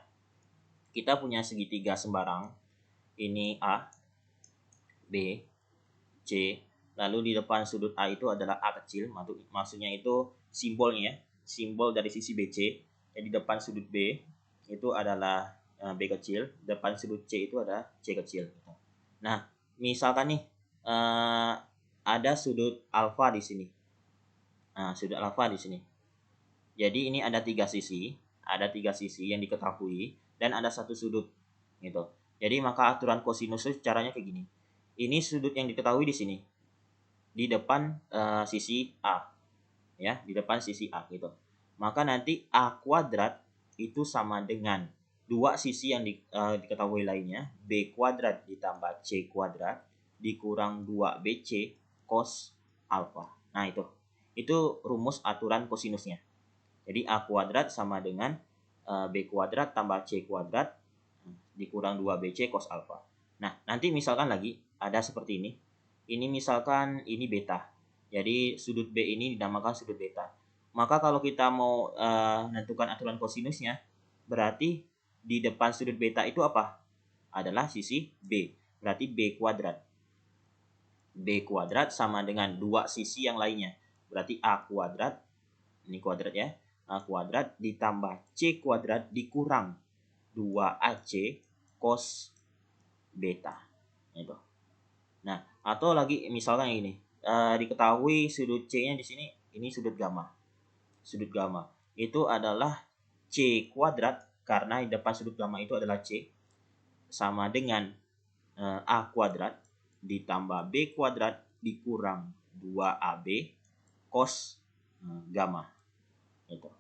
Kita punya segitiga sembarang. Ini A, B, C. Lalu di depan sudut A itu adalah A kecil. Maksudnya itu simbolnya. Simbol dari sisi BC. Jadi depan sudut B itu adalah B kecil. Depan sudut C itu ada C kecil. Nah, misalkan nih ada sudut alfa di sini. Nah, sudut alfa di sini. Jadi ini ada 3 sisi. Ada 3 sisi yang diketahui. Dan ada satu sudut gitu. Jadi maka aturan kosinus itu caranya kayak gini. Ini sudut yang diketahui di sini, di depan sisi A ya, di depan sisi A gitu. Maka nanti A kuadrat itu sama dengan dua sisi yang diketahui lainnya, B kuadrat ditambah C kuadrat dikurang 2BC cos alfa. Nah, itu rumus aturan kosinusnya. Jadi A kuadrat sama dengan B kuadrat tambah C kuadrat dikurang 2BC cos alfa. Nah, nanti misalkan lagi ada seperti ini. Ini misalkan ini beta. Jadi sudut B ini dinamakan sudut beta. Maka kalau kita mau menentukan aturan kosinusnya, berarti di depan sudut beta itu apa? Adalah sisi B. Berarti B kuadrat. B kuadrat sama dengan dua sisi yang lainnya. Berarti A kuadrat, ini kuadrat ya, A kuadrat ditambah C kuadrat dikurang 2AC cos beta. Itu. Nah, atau lagi misalkan ini, diketahui sudut C-nya di sini ini sudut gamma. sudut gamma itu adalah C kuadrat, karena di depan sudut gamma itu adalah C, sama dengan A kuadrat ditambah B kuadrat dikurang 2AB cos gamma. Itu.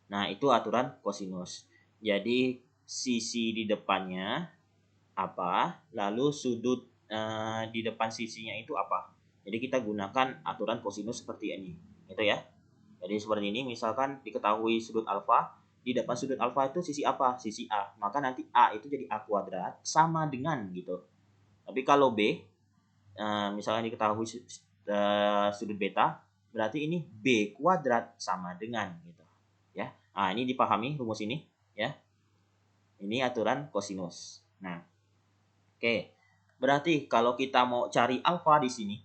Nah, itu aturan kosinus. Jadi sisi di depannya apa, lalu sudut di depan sisinya itu apa. Jadi kita gunakan aturan kosinus seperti ini. Itu ya. Jadi seperti ini, misalkan diketahui sudut alfa, di depan sudut alfa itu sisi apa? Sisi A. Maka nanti A itu jadi A kuadrat sama dengan gitu. Tapi kalau B, misalkan diketahui sudut beta, berarti ini B kuadrat sama dengan gitu. Ya. Nah, ini dipahami rumus ini ya. Ini aturan kosinus. Nah, oke. Berarti kalau kita mau cari alfa di sini.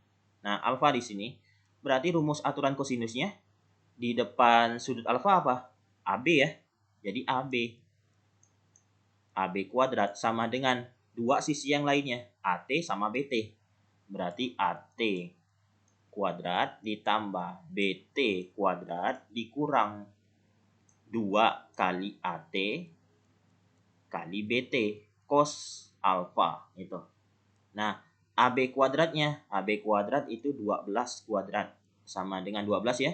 Nah, alfa di sini berarti rumus aturan kosinusnya di depan sudut alfa apa? AB ya. Jadi AB kuadrat sama dengan dua sisi yang lainnya, AT sama BT. Berarti AT kuadrat ditambah BT kuadrat dikurang 2 kali AT kali BT cos alfa itu. Nah, AB kuadrat itu 12 kuadrat sama dengan 12 ya.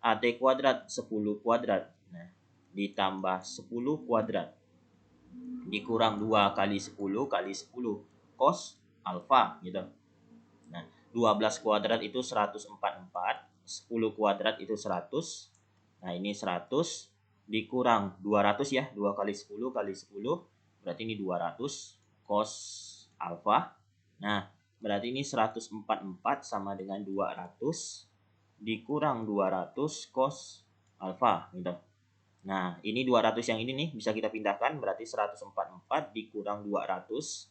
AT kuadrat 10 kuadrat. Nah, ditambah 10 kuadrat dikurang 2 kali 10 kali 10 cos alfa gitu. Nah, 12 kuadrat itu 144, 10 kuadrat itu 100. Nah, ini 100 dikurang 200 ya, 2 kali 10 kali 10 berarti ini 200 cos alfa. Nah, berarti ini 144 sama dengan 200 dikurang 200 cos alfa gitu. Nah, ini 200 yang ini nih bisa kita pindahkan, berarti 144 dikurang 200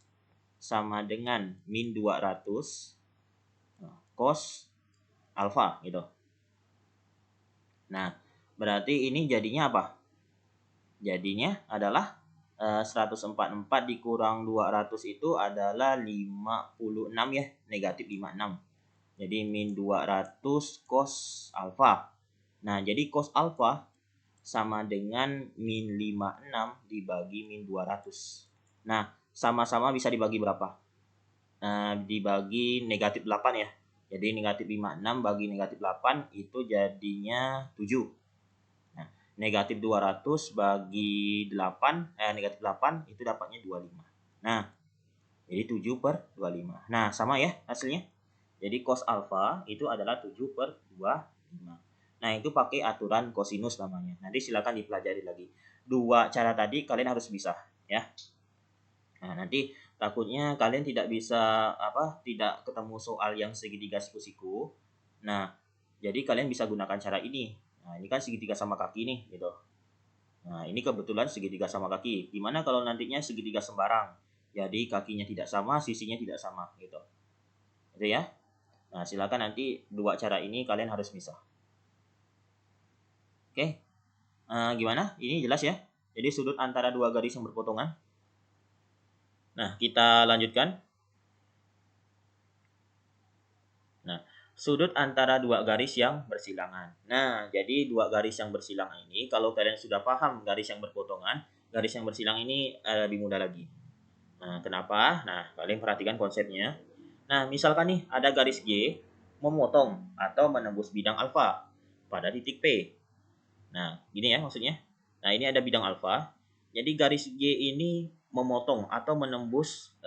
sama dengan min 200 cos alfa gitu. Nah, berarti ini jadinya apa? Jadinya adalah 144 dikurang 200 itu adalah 56 ya, negatif 56. Jadi min 200 cos alfa. Nah, jadi cos alfa sama dengan min 56 dibagi min 200. Nah, sama-sama bisa dibagi berapa? Dibagi negatif 8 ya. Jadi negatif 56 bagi negatif 8 itu jadinya 7. Nah, negatif 200 bagi 8, negatif 8 itu dapatnya 25. Nah, jadi 7 per 25. Nah, sama ya hasilnya. Jadi cos alfa itu adalah 7 per 25. Nah, itu pakai aturan kosinus namanya. Nanti silakan dipelajari lagi. Dua cara tadi kalian harus bisa ya. Nah, nanti takutnya kalian tidak bisa tidak ketemu soal yang segitiga siku-siku. Nah, jadi kalian bisa gunakan cara ini. Nah, ini kan segitiga sama kaki nih gitu. Nah, ini kebetulan segitiga sama kaki. Gimana kalau nantinya segitiga sembarang? Jadi kakinya tidak sama, sisinya tidak sama gitu. Itu ya. Nah, silakan nanti dua cara ini kalian harus bisa. Oke, gimana? Ini jelas ya? Jadi sudut antara dua garis yang berpotongan. Nah, kita lanjutkan. Nah, sudut antara dua garis yang bersilangan. Nah, jadi dua garis yang bersilangan ini, kalau kalian sudah paham garis yang berpotongan, garis yang bersilang ini lebih mudah lagi. Nah, kenapa? Nah, kalian perhatikan konsepnya. Nah, misalkan nih ada garis G memotong atau menembus bidang alfa pada titik P. Nah, gini ya maksudnya. Nah, ini ada bidang alfa. Jadi garis G ini memotong atau menembus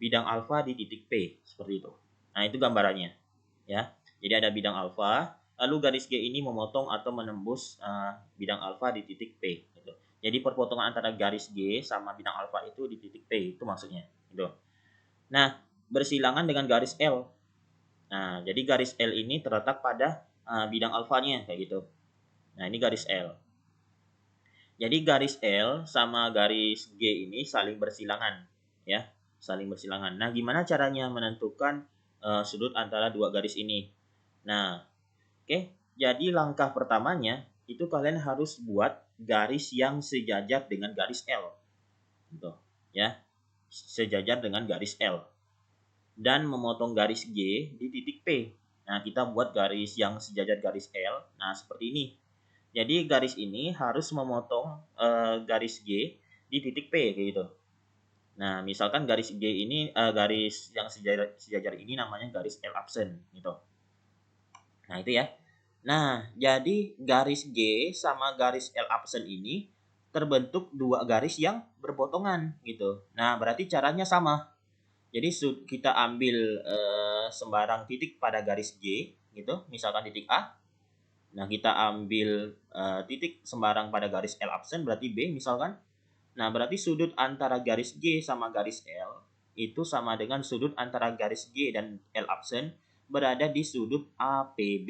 bidang alfa di titik P seperti itu. Nah, itu gambarannya ya. Jadi ada bidang alfa, lalu garis G ini memotong atau menembus bidang alfa di titik P gitu. Jadi perpotongan antara garis G sama bidang alfa itu di titik P, itu maksudnya gitu. Nah, bersilangan dengan garis L. Nah, jadi garis L ini terletak pada bidang alfanya kayak gitu. Nah, ini garis L. Jadi garis L sama garis G ini saling bersilangan ya, saling bersilangan. Nah, gimana caranya menentukan sudut antara dua garis ini? Nah, oke. Jadi langkah pertamanya itu kalian harus buat garis yang sejajar dengan garis L. Gitu, ya. Sejajar dengan garis L. Dan memotong garis G di titik P. Nah, kita buat garis yang sejajar garis L. Nah, seperti ini. Jadi garis ini harus memotong garis G di titik P kayak gitu. Nah, misalkan garis G ini garis yang sejajar ini namanya garis L absen gitu. Nah, itu ya. Nah, jadi garis G sama garis L absen ini terbentuk dua garis yang berpotongan gitu. Nah, berarti caranya sama. Jadi kita ambil sembarang titik pada garis G gitu, misalkan titik A. Nah, kita ambil titik sembarang pada garis L absen berarti B misalkan. Nah, berarti sudut antara garis G sama garis L itu sama dengan sudut antara garis G dan L absen berada di sudut APB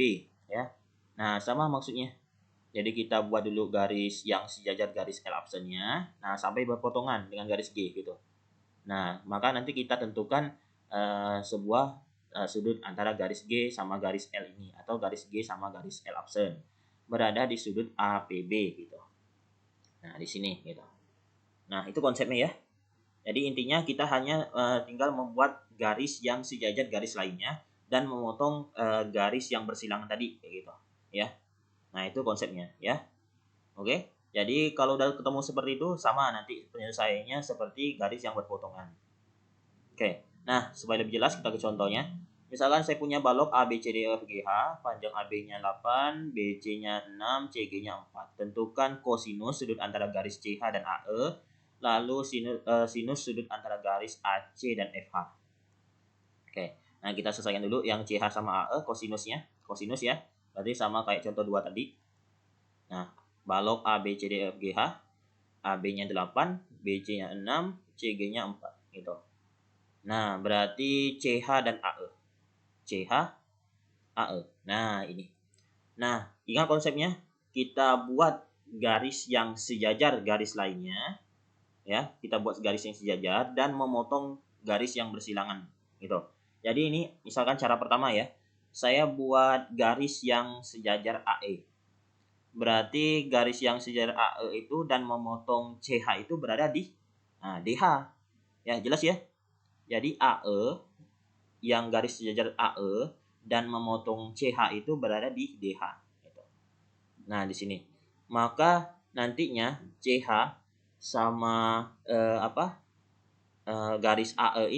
ya. Nah, sama maksudnya. Jadi kita buat dulu garis yang sejajar garis L absennya, nah sampai berpotongan dengan garis G gitu. Nah, maka nanti kita tentukan sebuah sudut antara garis G sama garis L ini atau garis G sama garis L absen berada di sudut APB gitu. Nah, di sini gitu. Nah, itu konsepnya ya. Jadi intinya kita hanya tinggal membuat garis yang sejajar garis lainnya dan memotong garis yang bersilangan tadi kayak gitu ya. Nah, itu konsepnya ya. Oke. Jadi kalau udah ketemu seperti itu sama nanti penyelesaiannya seperti garis yang berpotongan. Oke. Nah, supaya lebih jelas kita ke contohnya. Misalkan saya punya balok A, B, C, D, E, F, G, H, panjang AB-nya 8, BC-nya 6, CG-nya 4. Tentukan kosinus sudut antara garis CH dan AE, lalu sinus sudut antara garis AC dan FH. Oke. Nah, kita selesaikan dulu yang CH sama AE kosinusnya. Kosinus ya. Berarti sama kayak contoh 2 tadi. Nah, balok A, B, C, D, E, F, G, H, AB-nya 8, BC-nya 6, CG-nya 4 gitu. Nah, berarti CH dan AE. CH, AE. Nah, ini. Nah, ingat konsepnya. Kita buat garis yang sejajar garis lainnya. Ya, kita buat garis yang sejajar dan memotong garis yang bersilangan. Gitu. Jadi ini misalkan cara pertama ya. Saya buat garis yang sejajar AE. Berarti garis yang sejajar AE itu dan memotong CH itu berada di DH. Ya, jelas ya. Jadi AE yang garis sejajar AE dan memotong CH itu berada di DH. Gitu. Nah, di sini. Maka nantinya CH sama garis AE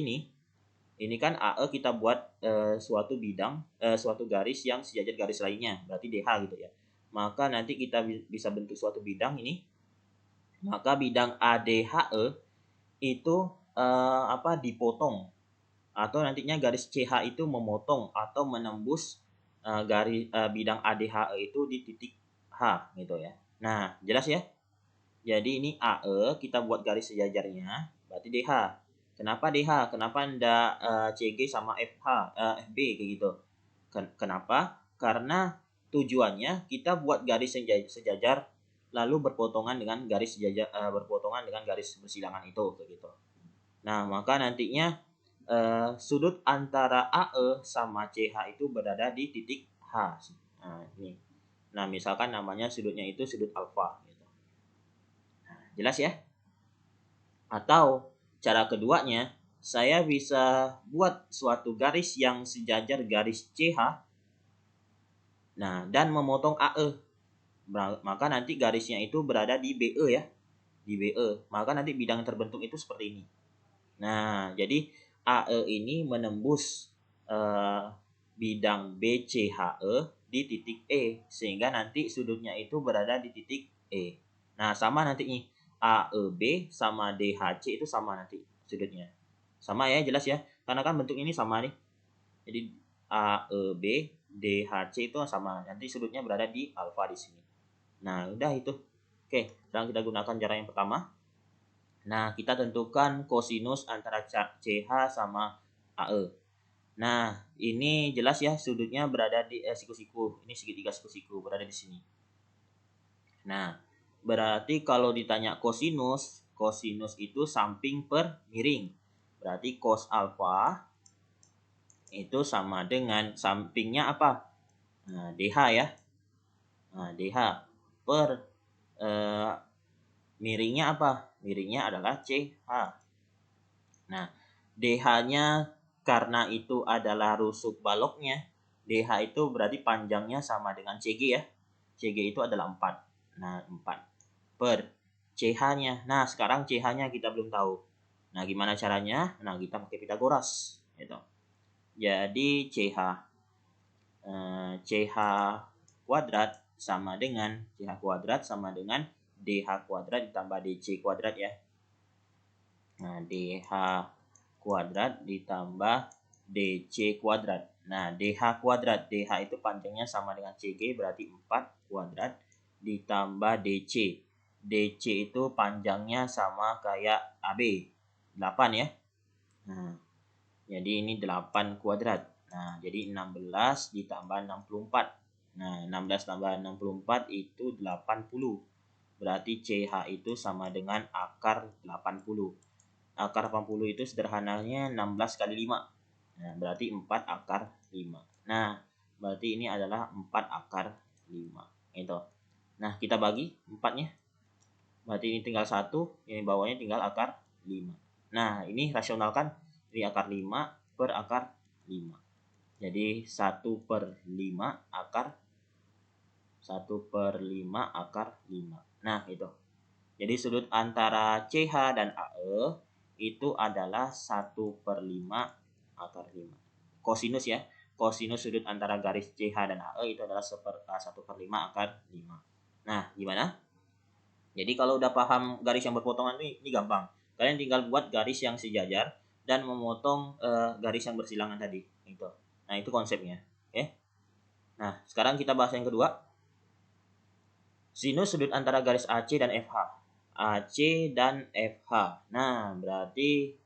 ini kan AE kita buat suatu bidang, suatu garis yang sejajar garis lainnya, berarti DH gitu ya. Maka nanti kita bisa bentuk suatu bidang ini. Maka bidang ADHE itu dipotong atau nantinya garis CH itu memotong atau menembus garis bidang ADHE itu di titik H gitu ya. Nah, jelas ya? Jadi ini AE kita buat garis sejajarnya berarti DH. Kenapa DH? Kenapa enggak CG sama FB kayak gitu? Kenapa? Karena tujuannya kita buat garis sejajar lalu berpotongan dengan garis sejajar berpotongan dengan garis bersilangan itu kayak gitu. Nah, maka nantinya sudut antara AE sama CH itu berada di titik H. Nah, ini. Nah, misalkan namanya sudutnya itu sudut alfa gitu. Nah, jelas ya? Atau cara keduanya, saya bisa buat suatu garis yang sejajar garis CH. Nah, dan memotong AE. Maka nanti garisnya itu berada di BE ya. Di BE. Maka nanti bidang terbentuk itu seperti ini. Nah, jadi AE ini menembus bidang BCHE di titik E sehingga nanti sudutnya itu berada di titik E. Nah, sama nanti nih AEB sama DHC itu sama nanti sudutnya. Sama ya, jelas ya. Karena kan bentuk ini sama nih. Jadi AEB DHC itu sama. Nanti sudutnya berada di alfa di sini. Nah, udah itu. Oke, sekarang kita gunakan cara yang pertama. Nah, kita tentukan kosinus antara CH sama AE. Nah, ini jelas ya sudutnya berada di siku-siku. Ini segitiga siku-siku berada di sini. Nah, berarti kalau ditanya kosinus, kosinus itu samping per miring. Berarti cos alfa itu sama dengan sampingnya apa? Nah, DH ya. Nah, DH per miringnya apa? Miringnya adalah CH. Nah, DH-nya karena itu adalah rusuk baloknya, DH itu berarti panjangnya sama dengan CG ya. CG itu adalah 4. Nah, 4 per CH-nya. Nah, sekarang CH-nya kita belum tahu. Nah, gimana caranya? Nah, kita pakai Pitagoras gitu. Jadi CH kuadrat sama dengan DH kuadrat ditambah DC kuadrat ya. Nah, DH kuadrat ditambah DC kuadrat. Nah, DH kuadrat. DH itu panjangnya sama dengan CG, berarti 4 kuadrat ditambah DC. DC itu panjangnya sama kayak AB, 8 ya. Nah, jadi ini 8 kuadrat. Nah, jadi 16 ditambah 64. Nah, 16 tambah 64 itu 80. Berarti CH itu sama dengan akar 80. Akar 80 itu sederhananya 16 kali 5. Nah, berarti 4 akar 5. Nah, berarti ini adalah 4 akar 5. Itu. Nah, kita bagi 4-nya. Berarti ini tinggal 1, ini bawahnya tinggal akar 5. Nah, ini rasionalkan. Ini akar 5 per akar 5. Jadi 1/5 akar 1/5 akar 5. Nah, itu. Jadi sudut antara CH dan AE itu adalah 1/5 akar 5. Kosinus ya. Kosinus sudut antara garis CH dan AE itu adalah 1/5 akar 5. Nah, gimana? Jadi kalau udah paham garis yang berpotongan ini gampang. Kalian tinggal buat garis yang sejajar dan memotong garis yang bersilangan tadi. Gitu. Nah, itu konsepnya. Oke. Nah, sekarang kita bahas yang kedua. Sinus sudut antara garis AC dan FH. AC dan FH. Nah, berarti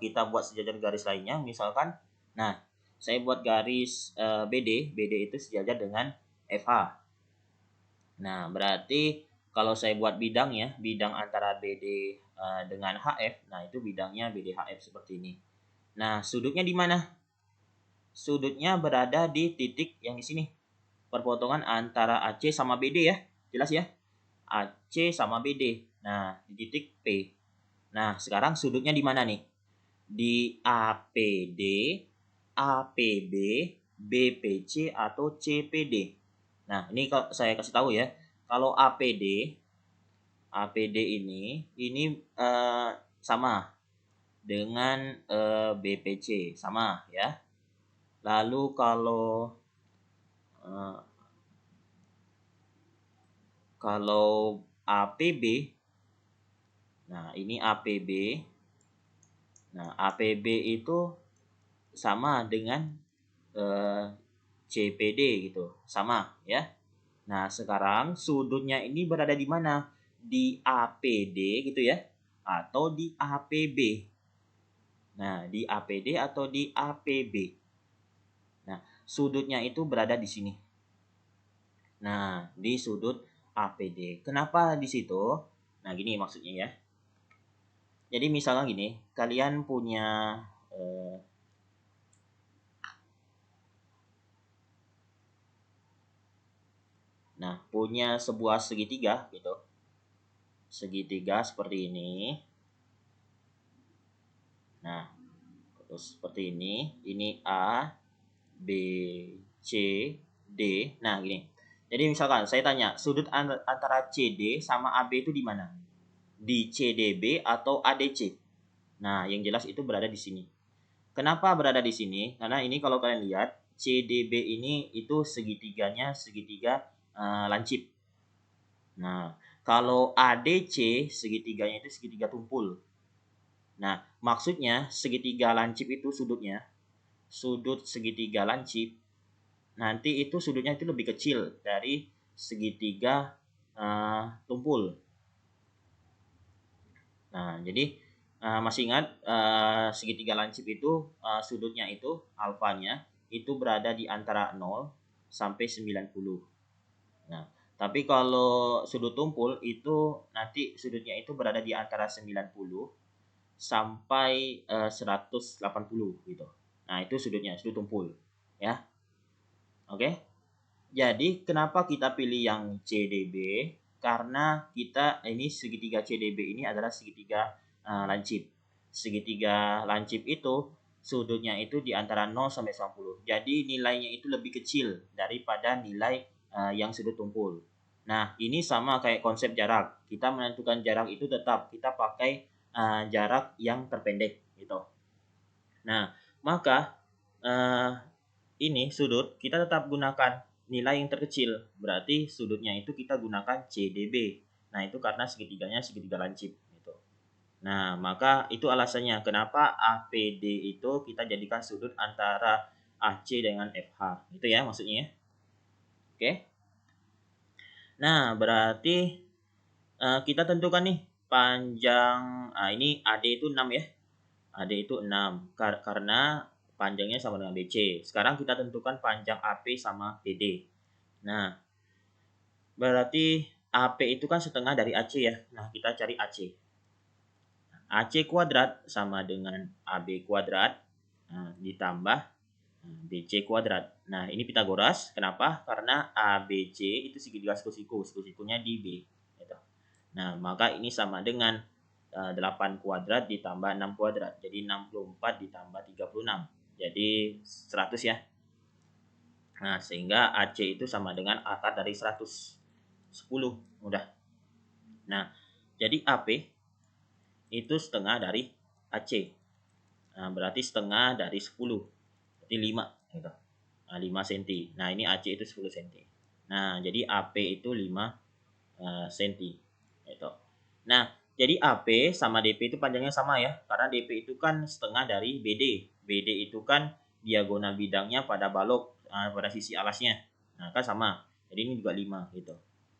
kita buat sejajar garis lainnya. Misalkan, nah, saya buat garis BD. BD itu sejajar dengan FH. Nah, berarti kalau saya buat bidang ya, bidang antara BD dengan HF, nah itu bidangnya BDHF seperti ini. Nah, sudutnya di mana? Sudutnya berada di titik yang di sini. Perpotongan antara AC sama BD ya. Jelas ya? AC sama BD. Nah, di titik P. Nah, sekarang sudutnya di mana nih? Di APD, APB, BPC atau CPD. Nah, ini kalau saya kasih tahu ya. Kalau APD ini sama dengan BPC, sama ya. Lalu kalau APB, nah ini APB. Nah, APB itu sama dengan CPD gitu, sama ya. Nah, sekarang sudutnya ini berada di mana? Di APD gitu ya, atau di APB. Nah, di APD atau di APB. Nah, sudutnya itu berada di sini. Nah, di sudut APD. Kenapa di situ? Nah, gini maksudnya ya. Jadi misalnya gini, kalian punya punya sebuah segitiga gitu. Segitiga seperti ini. Nah, terus seperti ini. Ini A, B, C, D. Nah, gini. Jadi misalkan saya tanya, sudut antara CD sama AB itu di mana? Di CDB atau ADC? Nah, yang jelas itu berada di sini. Kenapa berada di sini? Karena ini kalau kalian lihat, CDB ini itu segitiganya segitiga lancip. Nah, kalau ADC segitiganya itu segitiga tumpul. Nah, maksudnya segitiga lancip itu sudutnya, sudut segitiga lancip, nanti itu sudutnya itu lebih kecil dari segitiga tumpul. Nah, jadi masih ingat segitiga lancip itu sudutnya itu alfanya itu berada di antara 0 sampai 90. Nah, tapi kalau sudut tumpul itu nanti sudutnya itu berada di antara 90 sampai 180 gitu. Nah, itu sudutnya, sudut tumpul ya. Oke. Jadi kenapa kita pilih yang CDB? Karena kita ini segitiga CDB ini adalah segitiga lancip. Segitiga lancip itu sudutnya itu di antara 0 sampai 90. Jadi nilainya itu lebih kecil daripada nilai yang sudut tumpul. Nah, ini sama kayak konsep jarak. Kita menentukan jarak itu tetap kita pakai jarak yang terpendek gitu. Nah, maka ini sudut kita tetap gunakan nilai yang terkecil. Berarti sudutnya itu kita gunakan CDB. Nah, itu karena segitiganya segitiga lancip gitu. Nah, maka itu alasannya kenapa APD itu kita jadikan sudut antara AC dengan FH. Gitu ya maksudnya ya. Oke. Nah, berarti kita tentukan nih panjang ini AD itu 6 ya. AD itu 6 karena panjangnya sama dengan BC. Sekarang kita tentukan panjang AP sama BD. Nah, berarti AP itu kan setengah dari AC ya. Nah, kita cari AC. AC kuadrat sama dengan AB kuadrat ditambah BC kuadrat. Nah, ini Pitagoras. Kenapa? Karena ABC itu segitiga siku-siku. Siku-sikunya di B. Gitu. Nah, maka ini sama dengan 8 kuadrat ditambah 6 kuadrat. Jadi 64 ditambah 36. Jadi 100 ya. Nah, sehingga AC itu sama dengan akar dari 100. 10. Mudah. Nah, jadi AP itu setengah dari AC. Nah, berarti setengah dari 10. Berarti 5. Gitu. Nah, 5 cm. Nah, ini AC itu 10 cm. Nah, jadi AP itu 5 cm. Gitu. Nah, jadi AP sama DP itu panjangnya sama ya. Karena DP itu kan setengah dari BD. BD itu kan diagonal bidangnya pada balok, pada sisi alasnya. Nah, kan sama. Jadi ini juga 5 gitu.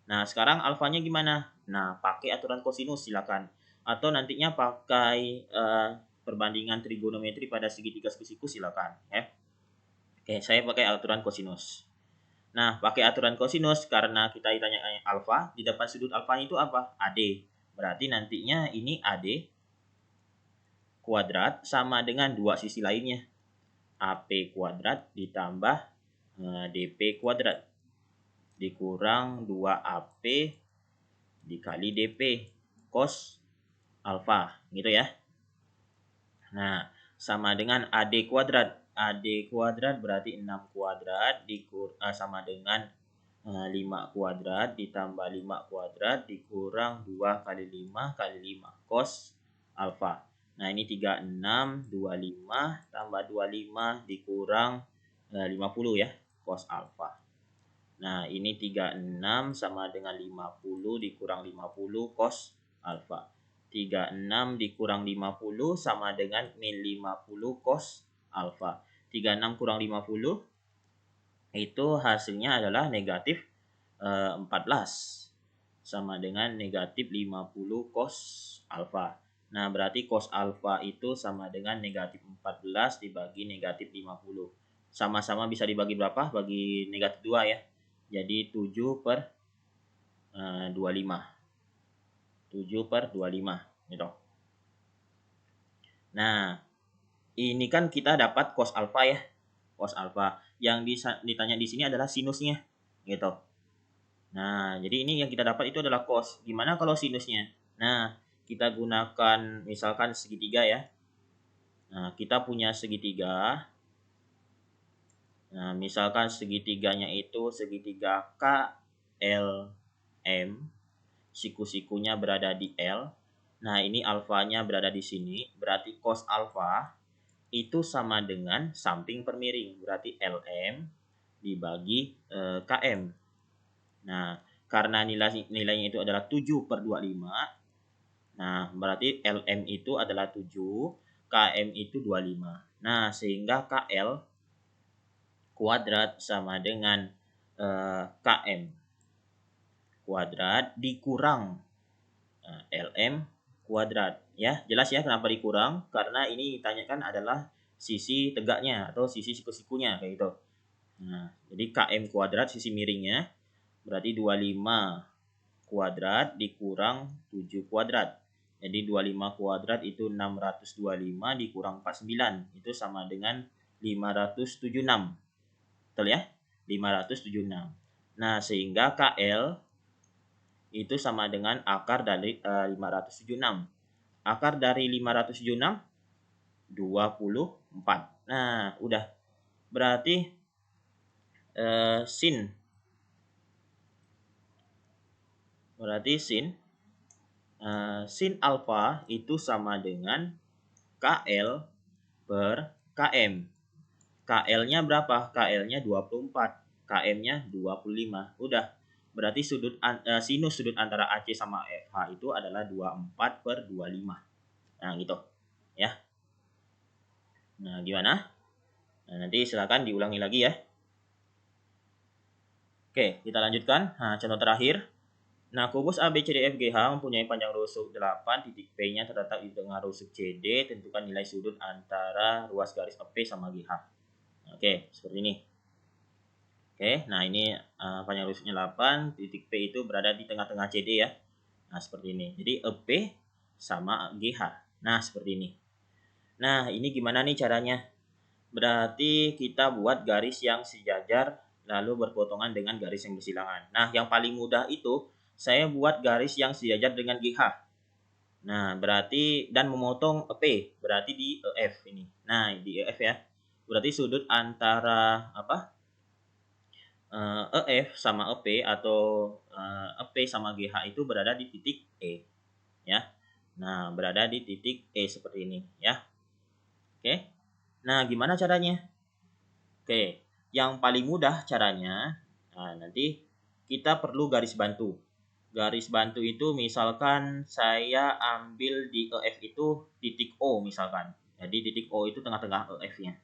Nah, sekarang alfanya gimana? Nah, pakai aturan kosinus silakan. Atau nantinya pakai perbandingan trigonometri pada segitiga siku silakan ya. Oke, saya pakai aturan kosinus. Nah, pakai aturan kosinus karena kita ditanya alfa, di depan sudut alfa itu apa? AD. Berarti nantinya ini AD kuadrat sama dengan dua sisi lainnya. AP kuadrat ditambah DP kuadrat dikurang 2AP dikali DP cos alfa gitu ya. Nah, sama dengan AD kuadrat. AD kuadrat berarti 6 kuadrat sama dengan 5 kuadrat ditambah 5 kuadrat dikurang 2 kali 5 kali 5 cos alfa. Nah, ini 36, 25 tambah 25 dikurang 50 ya, cos alfa. Nah, ini 36 sama dengan 50 dikurang 50 cos alfa. 36 dikurang 50 sama dengan min 50 cos alfa. 36 kurang 50 itu hasilnya adalah negatif 14 sama dengan negatif 50 cos alfa. Nah, berarti cos alfa itu sama dengan negatif 14 dibagi negatif 50. Sama-sama bisa dibagi berapa? Bagi negatif 2 ya. Jadi 7 per 25. 7 per 25 gitu. Nah, ini kan kita dapat cos alfa ya. Cos alfa. Yang ditanya di sini adalah sinusnya gitu. Nah, jadi ini yang kita dapat itu adalah cos. Gimana kalau sinusnya? Nah, kita gunakan misalkan segitiga ya. Nah, kita punya segitiga. Nah, misalkan segitiganya itu segitiga KLM. Siku-sikunya berada di L. Nah, ini alfanya berada di sini. Berarti cos alfa itu sama dengan samping per miring. Berarti LM dibagi KM. Nah, karena nilainya itu adalah 7 per 25. Nah, berarti LM itu adalah 7. KM itu 25. Nah, sehingga KL kuadrat sama dengan KM kuadrat dikurang LM kuadrat ya. Jelas ya kenapa dikurang? Karena ini ditanyakan adalah sisi tegaknya atau sisi siku-sikunya kayak gitu. Nah, jadi KM kuadrat sisi miringnya berarti 25 kuadrat dikurang 7 kuadrat. Jadi 25 kuadrat itu 625 dikurang 49 itu sama dengan 576. Betul ya? 576. Nah, sehingga KL itu sama dengan akar dari 576. Akar dari 576 24. Nah, udah. Berarti sin Berarti sin alfa itu sama dengan KL per KM. KL-nya berapa? KL-nya 24, KM-nya 25. Udah. Berarti sinus sudut antara AC sama FH itu adalah 24/25. Nah, gitu. Ya. Nah, gimana? Nah, nanti silakan diulangi lagi ya. Oke, kita lanjutkan. Nah, contoh terakhir. Nah, kubus ABCDFGH mempunyai panjang rusuk 8, titik P-nya terletak di tengah rusuk CD. Tentukan nilai sudut antara ruas garis EP sama GH. Oke, seperti ini. Oke, nah ini panjang rusuknya 8, titik P itu berada di tengah-tengah CD ya. Nah, seperti ini. Jadi EP sama GH. Nah, seperti ini. Nah, ini gimana nih caranya? Berarti kita buat garis yang sejajar lalu berpotongan dengan garis yang bersilangan. Nah, yang paling mudah itu saya buat garis yang sejajar dengan GH. Nah, berarti dan memotong EP, berarti di EF ini. Nah, di EF ya. Berarti sudut antara EF sama EP atau EP sama GH itu berada di titik E ya. Nah, berada di titik E seperti ini ya. Oke. Nah, gimana caranya? Oke, yang paling mudah caranya, nah, nanti kita perlu garis bantu. Garis bantu itu misalkan saya ambil di EF itu titik O misalkan. Jadi titik O itu tengah-tengah EF-nya.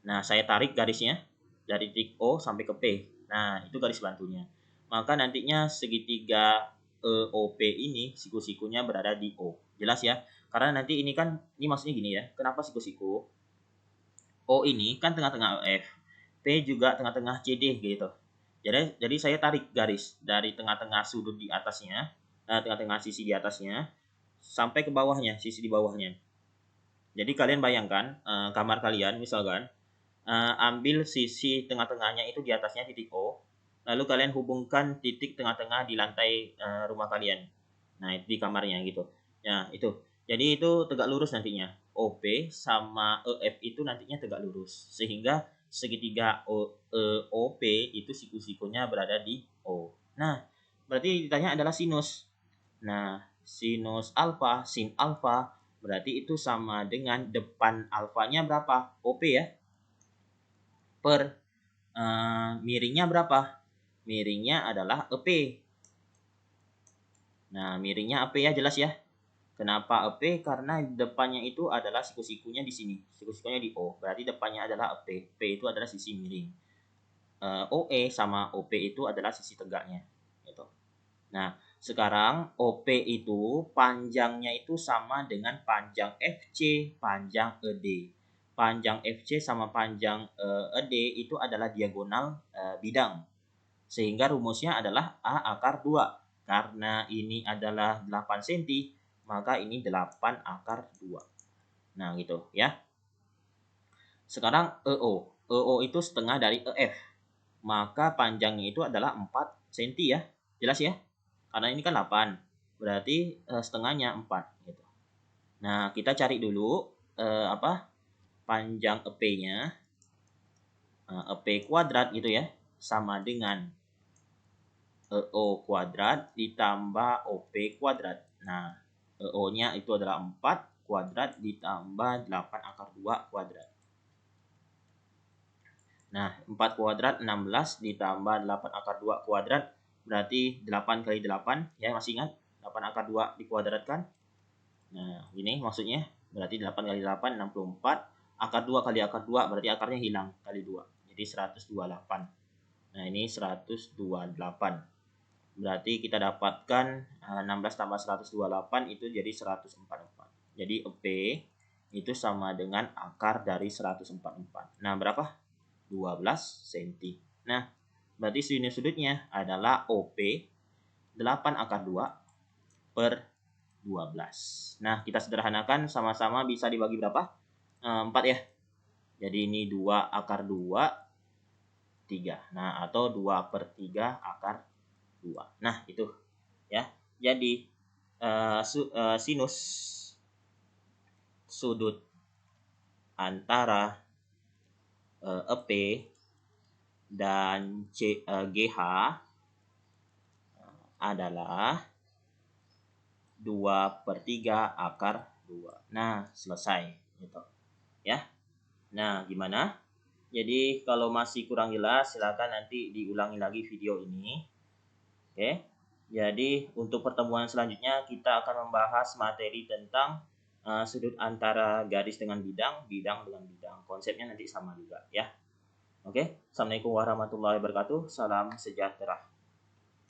Nah, saya tarik garisnya dari titik O sampai ke P. Nah, itu garis bantunya. Maka nantinya segitiga EOP ini siku-sikunya berada di O. Jelas ya? Karena nanti ini kan, ini maksudnya gini ya. Kenapa siku-siku? O ini kan tengah-tengah EF. P juga tengah-tengah CD gitu. Jadi saya tarik garis dari tengah-tengah sudut di atasnya, tengah-tengah sisi di atasnya, sampai ke bawahnya, sisi di bawahnya. Jadi kalian bayangkan kamar kalian misalkan ambil sisi tengah-tengahnya itu di atasnya titik O, lalu kalian hubungkan titik tengah-tengah di lantai rumah kalian. Nah, itu di kamarnya gitu. Ya, itu. Jadi itu tegak lurus nantinya. OP sama EF itu nantinya tegak lurus. Sehingga segitiga OP itu siku-sikunya berada di O. Nah, berarti ditanya adalah sinus. Nah, sinus alfa, sin alfa, berarti itu sama dengan depan alfanya berapa? OP ya. Per miringnya berapa? Miringnya adalah EP. Nah, miringnya EP ya, jelas ya. Kenapa EP? Karena depannya itu adalah siku-sikunya di sini. Siku-sikunya di O. Berarti depannya adalah EP. P itu adalah sisi miring. OE sama OP itu adalah sisi tegaknya. Gitu. Nah, sekarang OP itu panjangnya itu sama dengan panjang FC, panjang ED. Panjang FC sama panjang ED itu adalah diagonal bidang. Sehingga rumusnya adalah A akar 2. Karena ini adalah 8 cm, maka ini 8 akar 2. Nah, gitu ya. Sekarang EO. EO itu setengah dari EF. Maka panjangnya itu adalah 4 cm ya. Jelas ya? Karena ini kan 8. Berarti setengahnya 4 gitu. Nah, kita cari dulu panjang EP-nya. EP kuadrat gitu ya. Sama dengan EO kuadrat ditambah OP kuadrat. Nah, EO-nya itu adalah 4 kuadrat ditambah 8 akar 2 kuadrat. Nah, 4 kuadrat 16 ditambah 8 akar 2 kuadrat berarti 8 kali 8 ya, masih ingat? 8 akar 2 dikuadratkan. Nah, ini maksudnya berarti 8 kali 8 64, akar 2 kali akar 2 berarti akarnya hilang kali 2. Jadi 128. Nah, ini 128. Berarti kita dapatkan 16 tambah 128 itu jadi 144. Jadi EP itu sama dengan akar dari 144. Nah, berapa? 12 cm. Nah, berarti sinus sudutnya adalah OP 8 akar 2 per 12. Nah, kita sederhanakan sama-sama bisa dibagi berapa? 4 ya. Jadi ini 2 akar 2, 3. Nah, atau 2 per 3 akar 2. Nah, itu ya. Jadi sinus sudut antara EP dan GH adalah 2/3 akar 2. Nah, selesai gitu. Ya. Nah, gimana? Jadi kalau masih kurang jelas silakan nanti diulangi lagi video ini. Oke. Jadi untuk pertemuan selanjutnya kita akan membahas materi tentang sudut antara garis dengan bidang, bidang dengan bidang. Konsepnya nanti sama juga ya. Oke. Assalamualaikum warahmatullahi wabarakatuh. Salam sejahtera.